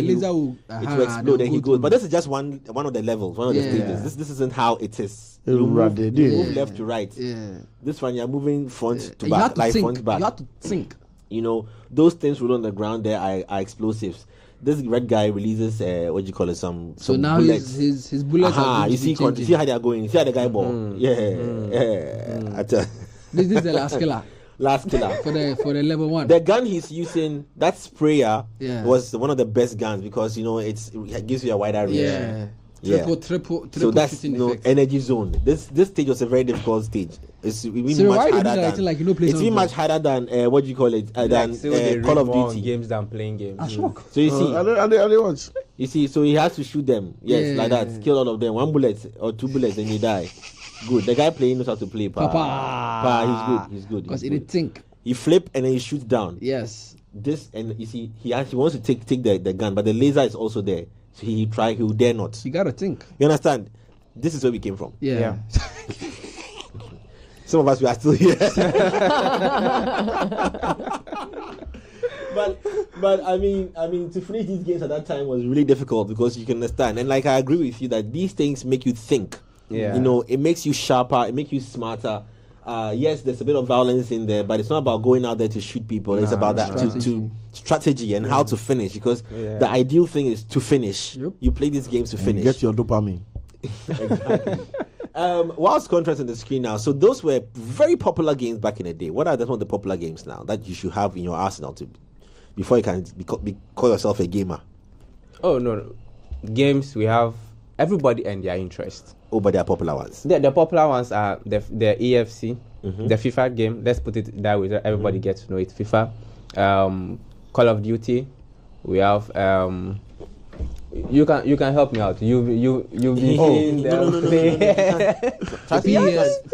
laser will explode. Then he goes. But this is just one of the levels, one of the stages. This isn't how it is. You move left to right. Yeah. This one you're moving front to back, like front to back. You have to think. Those things rolled on the ground there are explosives. This red guy releases what do you call it? Some now bullets. his bullets. You see how they are going. You see how the guy ball. This is the last killer. Last killer for the level 1. The gun he's using, that sprayer, was one of the best guns because it gives you a wider range. Triple so that's energy zone. This stage was a very difficult stage. It's even So much why you do harder that? than Like, you know, play it's some even much football? harder than what do you call it than Still they Call of read more Duty. games than playing games. So you see, I don't watch. you see, so he has to shoot them. Yes, Yeah. like that. Kill all of them. 1 bullet or 2 bullets, and you die. Good. The guy playing knows how to play. Papa. He's good. Because He's he good. did think. He flip and then he shoots down. Yes. This and you see, he actually wants to take the gun, but the laser is also there. So he will dare not. You gotta think. You understand? This is where we came from. Yeah. Some of us we are still here. but I mean to finish these games at that time was really difficult because you can understand. And like I agree with you that these things make you think. Yeah. You know, it makes you sharper, it makes you smarter. Yes, there's a bit of violence in there, but it's not about going out there to shoot people. It's about that to strategy and how to finish, because the ideal thing is to finish. Yep. You play these games to finish. Get your dopamine. Exactly. Whilst contrast on the screen now, so those were very popular games back in the day. What are some of the popular games now that you should have in your arsenal before you can call yourself a gamer? Oh no. Games we have everybody and their interest. Oh, but they are popular ones. The popular ones are the EFC, the FIFA game. Let's put it that way so everybody gets to know it. FIFA, Call of Duty. We have you can help me out. You've been seeing them play.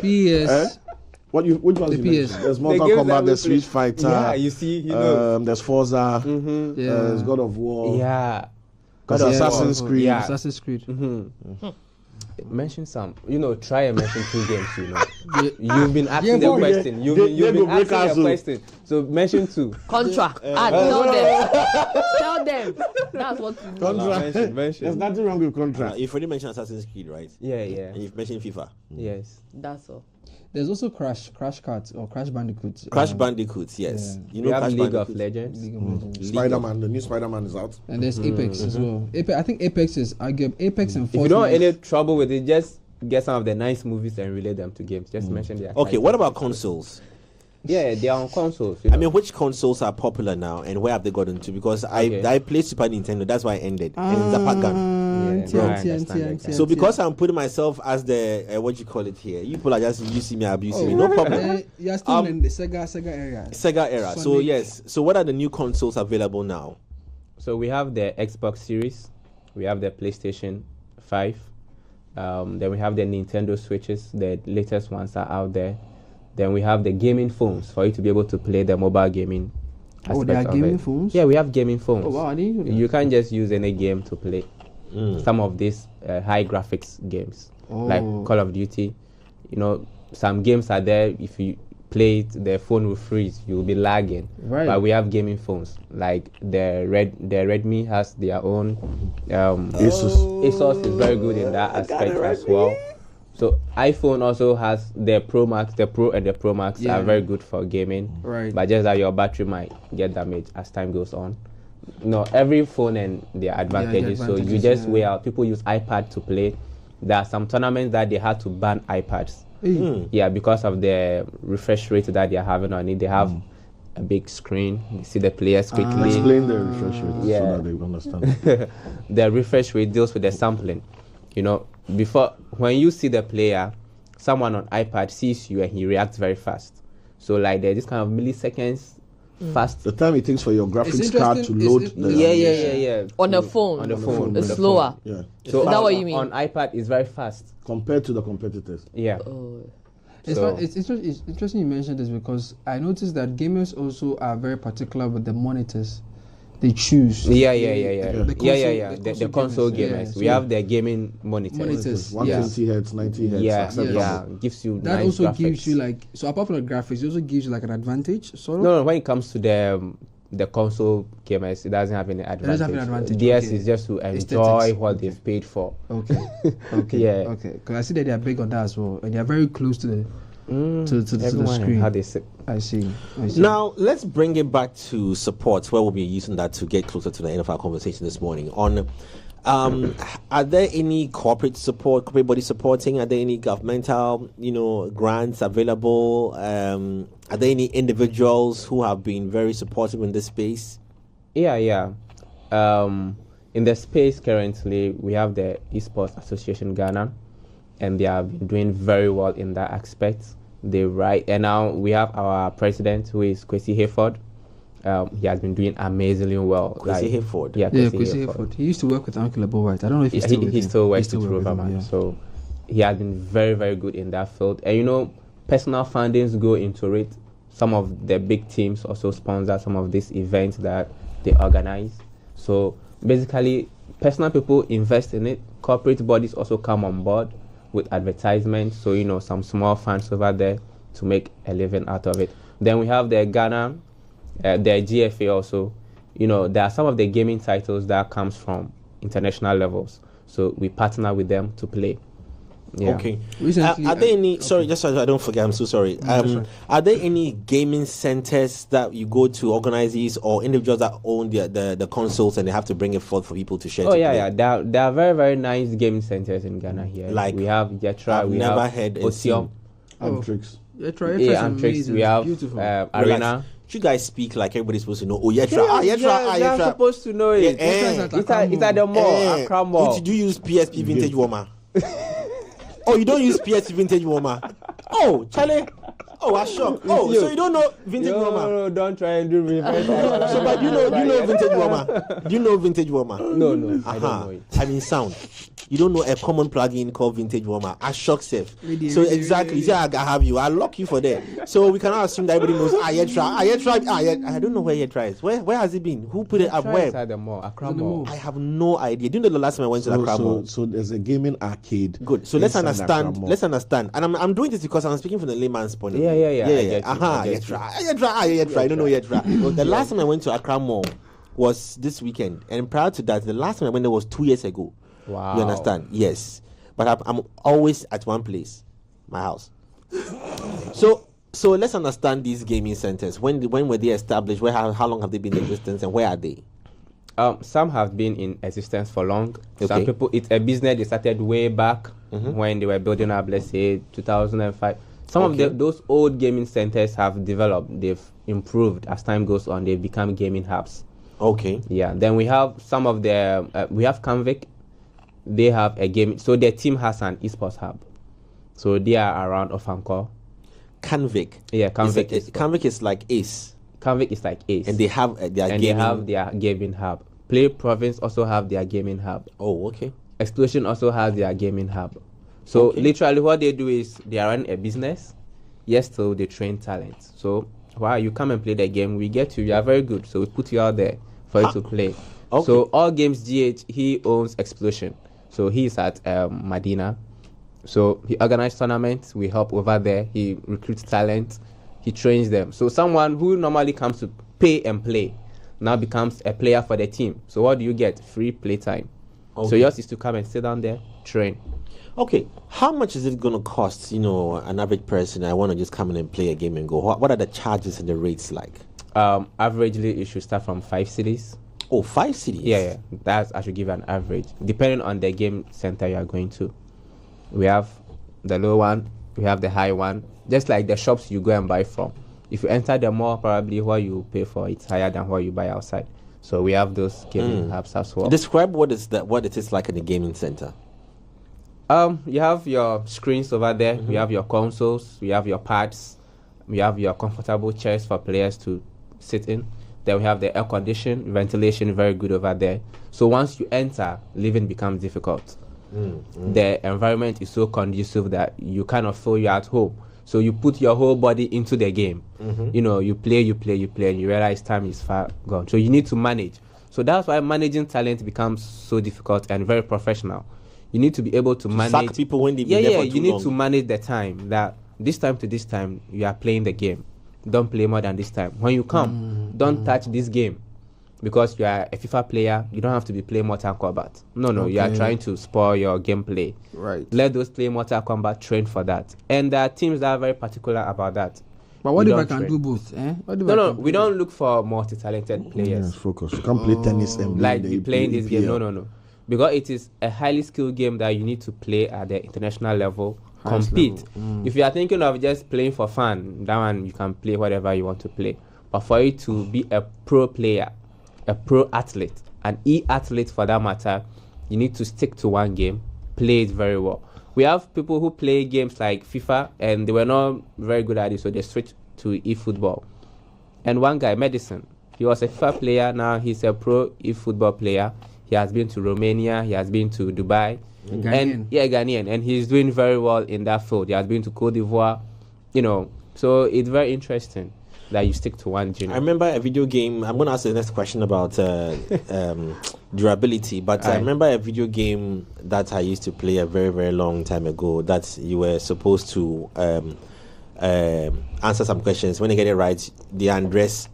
PS. Which ones The you PS. mentioned? There's Mortal Kombat, there's Street Fighter. Yeah, you see, you know. There's Forza. Yeah. There's God of War. Yeah. There's Assassin's Creed. Yeah. Assassin's Creed. Mention some. Try and mention 2 games. You've been asking Yeah, the question. You've been asking the question. So mention 2. Contra. Tell them. Tell them. That's what you do. Contra. Mention. There's nothing wrong with Contra. You've already mentioned Assassin's Creed, right? Yeah. And you've mentioned FIFA. Yes. That's all. There's also Crash Cards or Crash Bandicoots. Crash Bandicoots, yes. yeah. You We know have Crash League of Bandicoots? Legends. League of Legends. Spider-Man, the new Spider-Man is out. And there's Apex as well. I think Apex is Apex and Fortnite. If you don't have any trouble with it, just get some of the nice movies and relate them to games. Just mention their. Okay, what about consoles? Yeah, they are on consoles. I mean, which consoles are popular now, and where have they gotten to? Because I played Super Nintendo, that's why I ended. And Zapagan. Yeah, no, I understand. So because I'm putting myself as the what you call it here, you people are just using me, abusing me. No problem. You're still in the Sega area. Sega era. So Sonic. yes. So what are the new consoles available now? So we have the Xbox Series, we have the PlayStation 5, then we have the Nintendo Switches. The latest ones are out there. Then we have the gaming phones for you to be able to play the mobile gaming. Oh, there are aspect of gaming it. phones? Yeah, we have gaming phones. Oh, wow, I didn't know that. You can't just use any game to play some of these high graphics games, like Call of Duty. Some games are there. If you play it, the phone will freeze. You will be lagging. Right. But we have gaming phones, like the Redmi has their own. ASUS is very good in that aspect as well. So iPhone also has the Pro Max, the Pro and the Pro Max are very good for gaming. Right. But just that your battery might get damaged as time goes on. No, every phone and their advantages. So you just weigh out. People use iPad to play. There are some tournaments that they had to ban iPads. Yeah, because of the refresh rate that they are having on it. They have a big screen. You see the players quickly. Explain the refresh rate Yeah. so that they understand. The refresh rate deals with the sampling. Before, when you see the player, someone on iPad sees you and he reacts very fast. So like there's this kind of milliseconds fast. The time it takes for your graphics card to load. Yeah. On the phone. On the phone. It's slower. Yeah. So Is that what you mean? On iPad, it's very fast. Compared to the competitors. Yeah. It's interesting you mentioned this because I noticed that gamers also are very particular with the monitors they choose. Yeah. The console gamers. Yeah, We so have the gaming monitors. 120 hertz, 90 hertz. Yeah, acceptable. gives you that nice also graphics. gives you so apart from the graphics, it also gives you an advantage. Sort of. No, when it comes to the console gamers, it doesn't have any advantage. doesn't have any advantage, DS okay. is just to enjoy Aesthetics. what they've paid for. Okay. Yeah. Okay. Because I see that they are big on that as well, and they are very close to the to the Everyone and screen. how they sit. I see. Now let's bring it back to support, where we'll be using that to get closer to the end of our conversation this morning. Are there any corporate body supporting? Are there any governmental, grants available? Are there any individuals who have been very supportive in this space? Yeah. In the space currently, we have the Esports Association Ghana, and they have been doing very well in that aspect. they write. And now we have our president, who is Kwesi Hayford. He has been doing amazingly well. Kwesi Hayford. Yeah, Kwesi Hayford. He used to work with Uncle White. I don't know if he's still with he him. still works with Roverman. him, So he has been very, very good in that field. And you know, personal fundings go into it. Some of the big teams also sponsor some of these events that they organize. So basically, personal people invest in it. Corporate bodies also come on board with advertisements. So, you know, some small funds over there to make a living out of it. Then we have the Ghana, the GFA also. You know, there are some of the gaming titles that comes from international levels. So we partner with them to play. Yeah. Okay. Recently, are there any? Sorry, just so I don't forget. I'm so sorry. Are there any gaming centers that you go to, organize these, or individuals that own the consoles and they have to bring it forth for people to share? Oh yeah. There are very, very nice gaming centers in Ghana here. Like we have Yetra, we never have heard Otium, Amtrix. Amtrix. We have Arena. You guys speak like everybody's supposed to know. Oh, Yetra. You're supposed to know it. It's at the mall, Accra Mall. Do you use PSP Vintage Warmer? Oh, you don't use PSP Vintage Warmer? Oh, Charlie. Oh, I'm shocked. Oh, so you don't know Vintage Warmer? No, don't try and do me. So, but do you know Vintage Warmer? Do you know Vintage Warmer? No, I don't know it. I mean, sound. You don't know a common plugin called Vintage Warmer. I shock safe. So exactly, I have you. I lock you for that. So we cannot assume that everybody knows. I don't know where Yetra is. Where has it been? Who put it up? Where? At the mall, Accra Mall. I have no idea. Do you know the last time I went to Accra Mall? So there's a gaming arcade. Good. So let's understand. And I'm doing this because I'm speaking from the layman's point of view. Yeah. Yetra. I don't know Yetra. The last time I went to Accra Mall was this weekend, and prior to that, the last time I went there was 2 years ago. Wow. You understand? Yes. But I'm always at one place, my house. So let's understand these gaming centers. When were they established? How long have they been in existence, and where are they? Some have been in existence for long. Okay. Some people, it's a business they started way back when they were building up, let's say 2005. Some of those old gaming centers have developed. They've improved as time goes on. They've become gaming hubs. Okay. Yeah. Then we have some of the we have Canvic. They have a game. So their team has an esports hub. So they are around Ofankor. Canvic. Yeah, Canvic. Canvic is like Ace. Canvic is like Ace. And they have their gaming hub. Play Province also have their gaming hub. Oh, okay. Explosion also has their gaming hub. So literally what they do is they run a business. Yes, so they train talent. So while you come and play the game, we get you. You are very good. So we put you out there for you to play. Okay. So all games GH, he owns Explosion. So he's at Medina. So he organizes tournaments. We help over there. He recruits talent. He trains them. So someone who normally comes to pay and play now becomes a player for the team. So what do you get? Free play time. Okay. So yours is to come and sit down there, train. Okay, how much is it going to cost, an average person? I want to just come in and play a game and go. What are the charges and the rates like? Averagely, it should start from 5 cities. Oh, 5 cities? Yeah. I should give an average. Depending on the game center you are going to. We have the low one, we have the high one. Just like the shops you go and buy from. If you enter the mall, probably what you pay for it's higher than what you buy outside. So we have those gaming hubs as well. Describe what it is like in the gaming center. You have your screens over there. We have your consoles. We have your pads. We have your comfortable chairs for players to sit in. Then we have the air condition, ventilation, very good over there. So once you enter, living becomes difficult. The environment is so conducive that you kind of feel you're at home. So you put your whole body into the game. You play, and you realize time is far gone. So you need to manage. So that's why managing talent becomes so difficult and very professional. You need to be able to manage. Sack people when they've been there for too you need long. to manage the time. That this time to this time you are playing the game. Don't play more than this time. When you come, don't touch this game. Because you are a FIFA player, you don't have to be playing Mortal Kombat. No, you are trying to spoil your gameplay. Right. Let those play Mortal Kombat train for that. And there are teams that are very particular about that. But what if I can do both? We don't look for multi-talented players. Yes, focus. You can't play tennis and like be playing this game. No. Because it is a highly skilled game that you need to play at the international level. Compete. If you are thinking of just playing for fun, that one you can play whatever you want to play. But for you to be a pro player, a pro athlete, an e-athlete for that matter, you need to stick to one game, play it very well. we have people who play games like FIFA and they were not very good at it, so they switched to eFootball. And one guy, Medicine, he was a FIFA player. Now he's a pro eFootball player. He has been to Romania. He has been to Dubai. Ghanaian. And he's doing very well in that field. He has been to Cote d'Ivoire. So it's very interesting that you stick to one junior. I remember a video game. I'm going to ask the next question about durability, but I remember a video game that I used to play a very, very long time ago that you were supposed to answer some questions. When you get it right, the undress.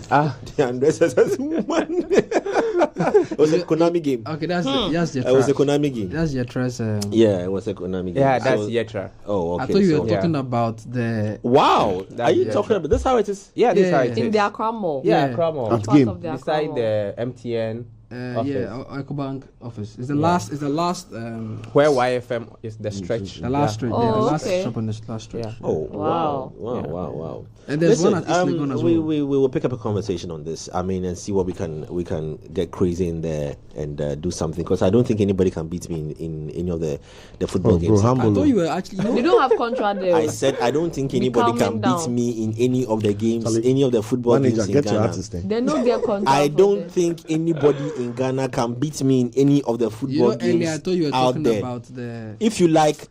The undress as a woman. It was a Konami game. Okay, that's the It was a Konami game. That's Yetra's. Yeah, it was a Konami game. Yeah, that's Yetra. Oh, okay. I thought you were talking about the. Wow, are you talking about this? How it is? Yeah, this is how it is. In the Accra Mall. Yeah, Accra Mall. At game. Beside the MTN. EcoBank office. It's the last. It's the last. Where YFM is the stretch. The last stretch. Oh, the last okay. shop on the last stretch. Yeah. Oh, Wow. wow. And there's Listen, one at East Legon as well. we will pick up a conversation on this. I mean, and see what we can get crazy in there and do something. Because I don't think anybody can beat me in any of the football games. I thought you were actually. You don't have contract there. I said I don't think anybody can beat me in any of the games, any of the football games in Ghana. They don't get contract. I don't think anybody in Ghana can beat me in any of the football games earlier I thought you were out talking there. about the. If you like,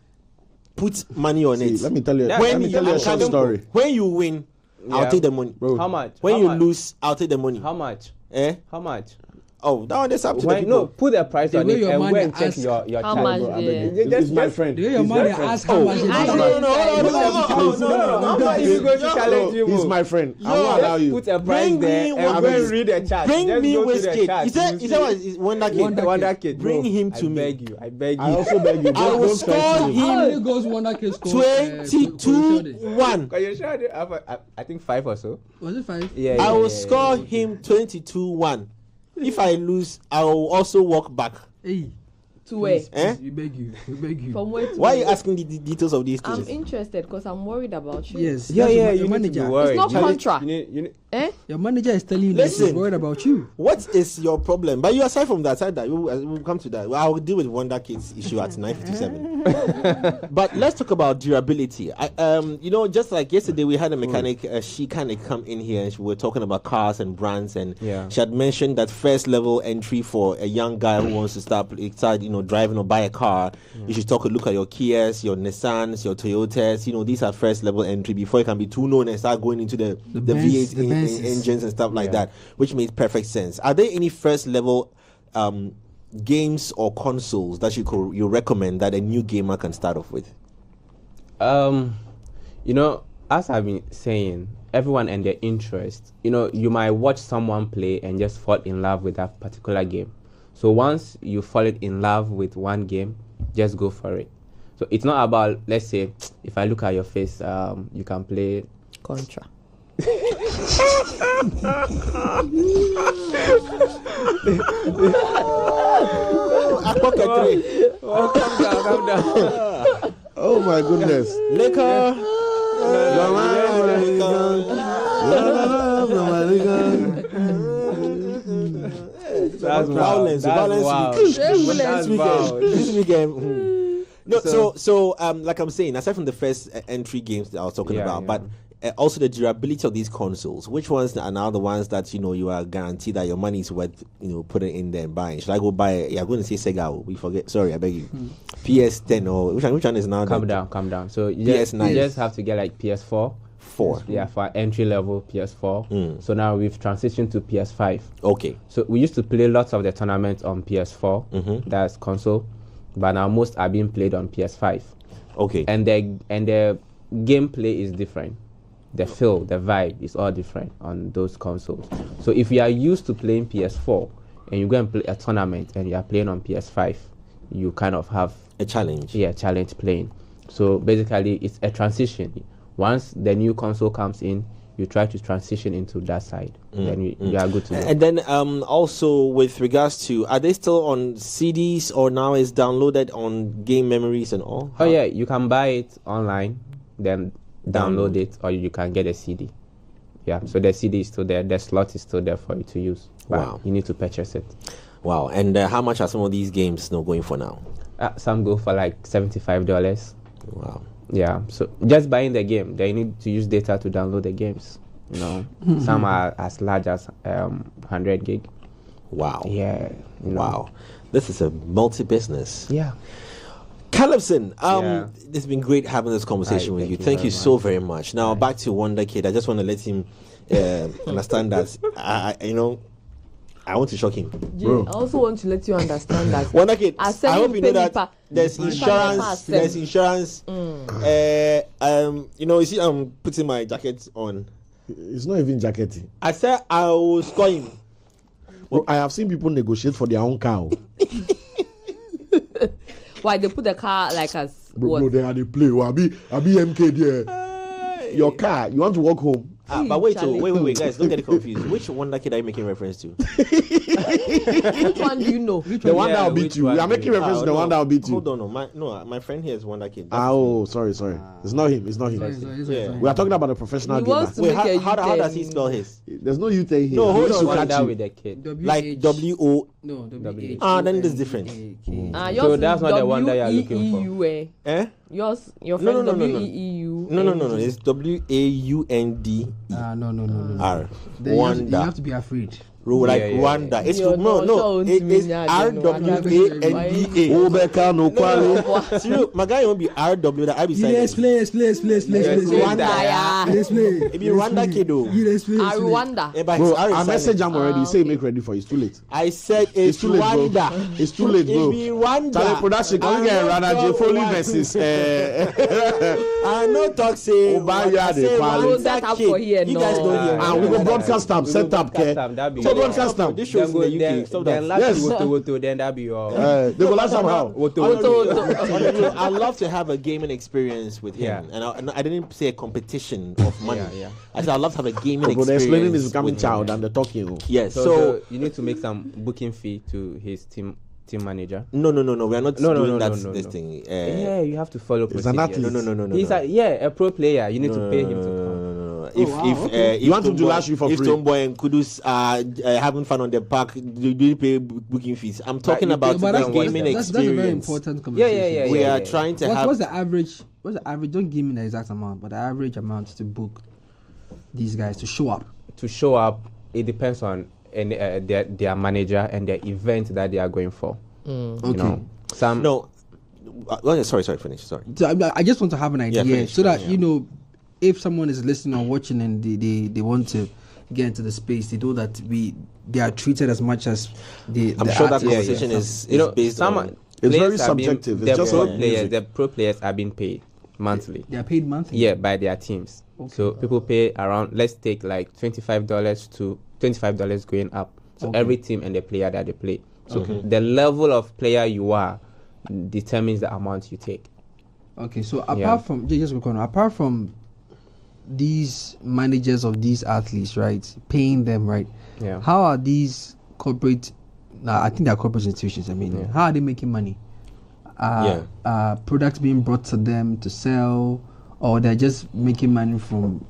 put money on it. Let me tell you. When Let me tell you a short story. When you win, I'll take the money. Bro. How much? When How you much? lose, I'll take the money. How much? How much? Oh, that one is up to the Why, people. no, put a price on way it your and money go and check asks your how child. much Bro, I they- beg you. He's my friend. The way your money ask how much. I It's know. No. How much is he going to challenge you? He's my friend. I won't allow you. Put a price Bring there me and one- go and read the chat. Bring Just me go to the Westgate. chat. He said what is Wonder Kid. Wonder Kid. Bring Bro, him to I me. I beg you. I also beg you. I will Don't score threaten him. How him many goals Wonder Kid scored? 22-1. Because you sure I think 5 or so. Was it 5? Yeah. I will score him 22-1. If I lose, I will also walk back. Hey. To where? We beg you. From where to Why are you where? asking the details of these I'm things? interested because I'm worried about you. Yes. Yeah, that's you your need manager. to be worried. It's not You need- contract. you need- Your manager is telling you that he's Listen. worried about you. What is your problem? But you aside from that, we'll come to that. I will deal with Wonder Kids issue at 9:57. But let's talk about durability. Just like yesterday, we had a mechanic. She kind of come in here and we were talking about cars and brands, and she had mentioned that first level entry for a young guy who wants to start driving or buy a car. You should look at your Kias, your Nissans, your Toyotas. These are first level entry before you can be too known and start going into the Benz, V8 engines and stuff like that, which makes perfect sense. Are there any first level games or consoles that you recommend that a new gamer can start off with? As I've been saying, everyone and their interest. You might watch someone play and just fall in love with that particular game. So once you fall in love with one game, just go for it. So it's not about, let's say, if I look at your face, you can play Contra. Calm down. Oh my goodness. Liquor. That's Violence. wild. This weekend. No, so like I'm saying, aside from the first entry games that I was talking about, but also the durability of these consoles. Which ones are now the ones that you are guaranteed that your money is worth putting in there and buying? Should I go buy? You're going to say Sega? We forget. Sorry, I beg you. PS10 or which one is now? Calm down. So you PS9. just have to get like PS4. Yeah, for entry level PS4. So now we've transitioned to PS5. Okay. So we used to play lots of the tournaments on PS4. That's console, but now most are being played on PS5. Okay. And the gameplay is different. The feel, the vibe is all different on those consoles. So if you are used to playing PS4 and you go and play a tournament and you are playing on PS5, you kind of have a challenge. Yeah, challenge playing. So basically, it's a transition. Once the new console comes in, you try to transition into that side. Then you are good to go. And then also with regards to, are they still on CDs or now is downloaded on game memories and all? Oh yeah, you can buy it online, then download it, or you can get a CD. Yeah, so the CD is still there, the slot is still there for you to use. But Wow. you need to purchase it. Wow. And how much are some of these games going for now? Some go for like $75. Wow. Yeah, so just buying the game, they need to use data to download the games. Some are as large as 100 gig. Wow. Yeah. Wow. This is a multi-business. Yeah. Calebson, it's been great having this conversation with you. Thank you so very much. Now back to Wonder Kid. I just want to let him understand that I want to shock him. Bro. I also want to let you understand that. Wonder Kid, I hope you know that there's insurance. There's insurance. You see, I'm putting my jacket on. It's not even jacketing. I said I will score him. Bro, I have seen people negotiate for their own car. Why they put the car like as bro, they are the play. I be MK there. Your car, you want to walk home. But wait, guys, don't get it confused. Which Wonder Kid are you making reference to? Which one do you know? The one that will beat you. We are making reference to the one that will beat you. Hold on, my friend here is Wonder Kid. Sorry. It's not him. We are talking about a professional gamer. Wait, how does he spell his? There's no you here. No, hold on. Wonder with the kid. Like W-O. No, W-H. Then it's different. So that's not the Wonder you're looking for. Yours, your friend W-E-E-U. No. It's W-A-U-N-D. R. Wonder. You have to be afraid. Rwanda. It's it's R-W-A-N-D-A. Obeka no quali. See, my guy won't be R-W. That I be saying. Yes, please. Rwanda. It be Rwanda kiddo. Yes, please. Rwanda. Bro, I message him already. Say make ready for it. It's too late. I said it's too late, Rwanda. bro. It's too late, bro. It be Rwanda. Charlie production. Can we get Rwanda Foley versus? I no talk say. Obaya the quali. Set up for here. You guys don't hear. And we go broadcast them. Set up, care. So broadcast them. This shows in the UK. Stop that. Yes. Then that be all. They go last somehow. I love to have a gaming experience with him, and I didn't say a competition of money. I said I love to have a gaming experience. The explaining is becoming child and the talking. Yes. So you need to make some booking fee to his team manager. No. We are not doing this thing. Yeah, you have to follow procedures. An athlete. No. He's a pro player. You need to pay him to come. If you want him to last you for free, if Tomboy and Kudus are having fun on the park, do you pay booking fees? I'm talking about the gaming experience. That's a very important conversation. Yeah. We are trying to have. What's the average? Don't give me the exact amount, but the average amount to book these guys to show up. To show up, it depends on their manager and their event that they are going for. Okay. Sorry. Finish. Sorry. So I just want to have an idea so that you know. If someone is listening or watching and they want to get into the space, they know that they are treated as much as I'm sure that conversation is based on. It's very subjective. The pro players are being paid monthly. They are paid monthly? Yeah, by their teams. Okay. So people pay around, let's take like $25 to $25 going up. So every team and the player that they play. So the level of player you are determines the amount you take. Okay, so apart from these managers of these athletes, right, paying them, right? Yeah. How are these corporate? I think they're corporate institutions. I mean, how are they making money? Products being brought to them to sell, or they're just making money from.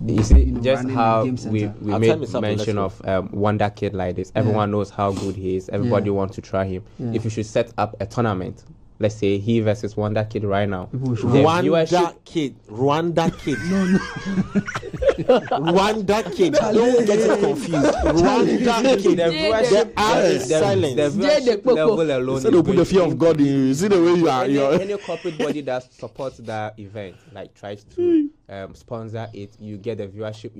You see, just how we made mention of Wonder Kid like this. Everyone knows how good he is. Everybody wants to try him. If you should set up a tournament. Let's say he versus Wonder Kid right now. Rwanda Kid. No. Rwanda Kid. Don't get it confused. Rwanda Kid. The R is silent. The viewership level alone. So they put the fear of God in you. You see the way you are. Any corporate body that supports that event, like tries to sponsor it, you get the viewership.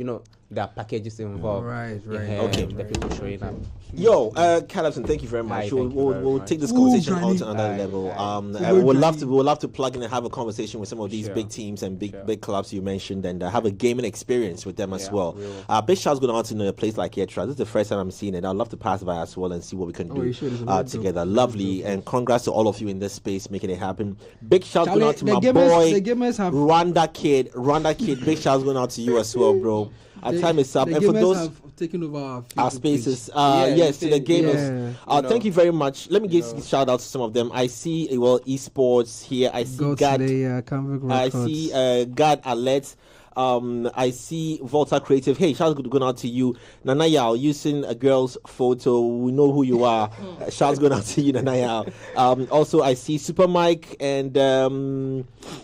There are packages involved. Right. Okay. The people showing up. Yo, Calebson, thank you very much. We'll take this conversation on to another level. We would love to plug in and have a conversation with some of these big teams and big clubs you mentioned, and have a gaming experience with them as well. Big shout's going out to a place like Yetra. This is the first time I'm seeing it. I'd love to pass by as well and see what we can do together. Lovely, and congrats to all of you in this space making it happen. Big shout going out to my boy Rwanda Kid. Big shout going out to you as well, bro. Our time is up, and for those have taken over our spaces, to the gamers. Thank you very much. Let me give shout out to some of them. I see esports here. I see God. I see God Alert. I see Volta Creative. Hey, shout out going out to you. Nana Yao, using a girl's photo. We know who you are. Shout out going out to you, Nana Yao. Also, I see Super Mike, and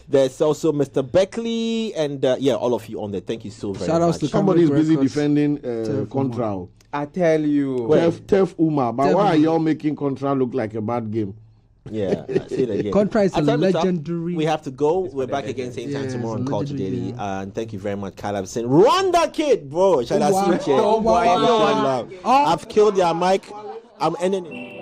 there's also Mr. Beckley, and all of you on there. Thank you so very Shout much. Out to Somebody is busy defending Contra. I tell you. Tef Uma. But why are y'all making Contra look like a bad game? Yeah, say it again. Contra is a legendary. We have to go. We're back again same time tomorrow on Culture Daily. And thank you very much, Calebson. Rwanda kid, bro. Shall I see you? Wow. I've killed your mic. I'm ending it.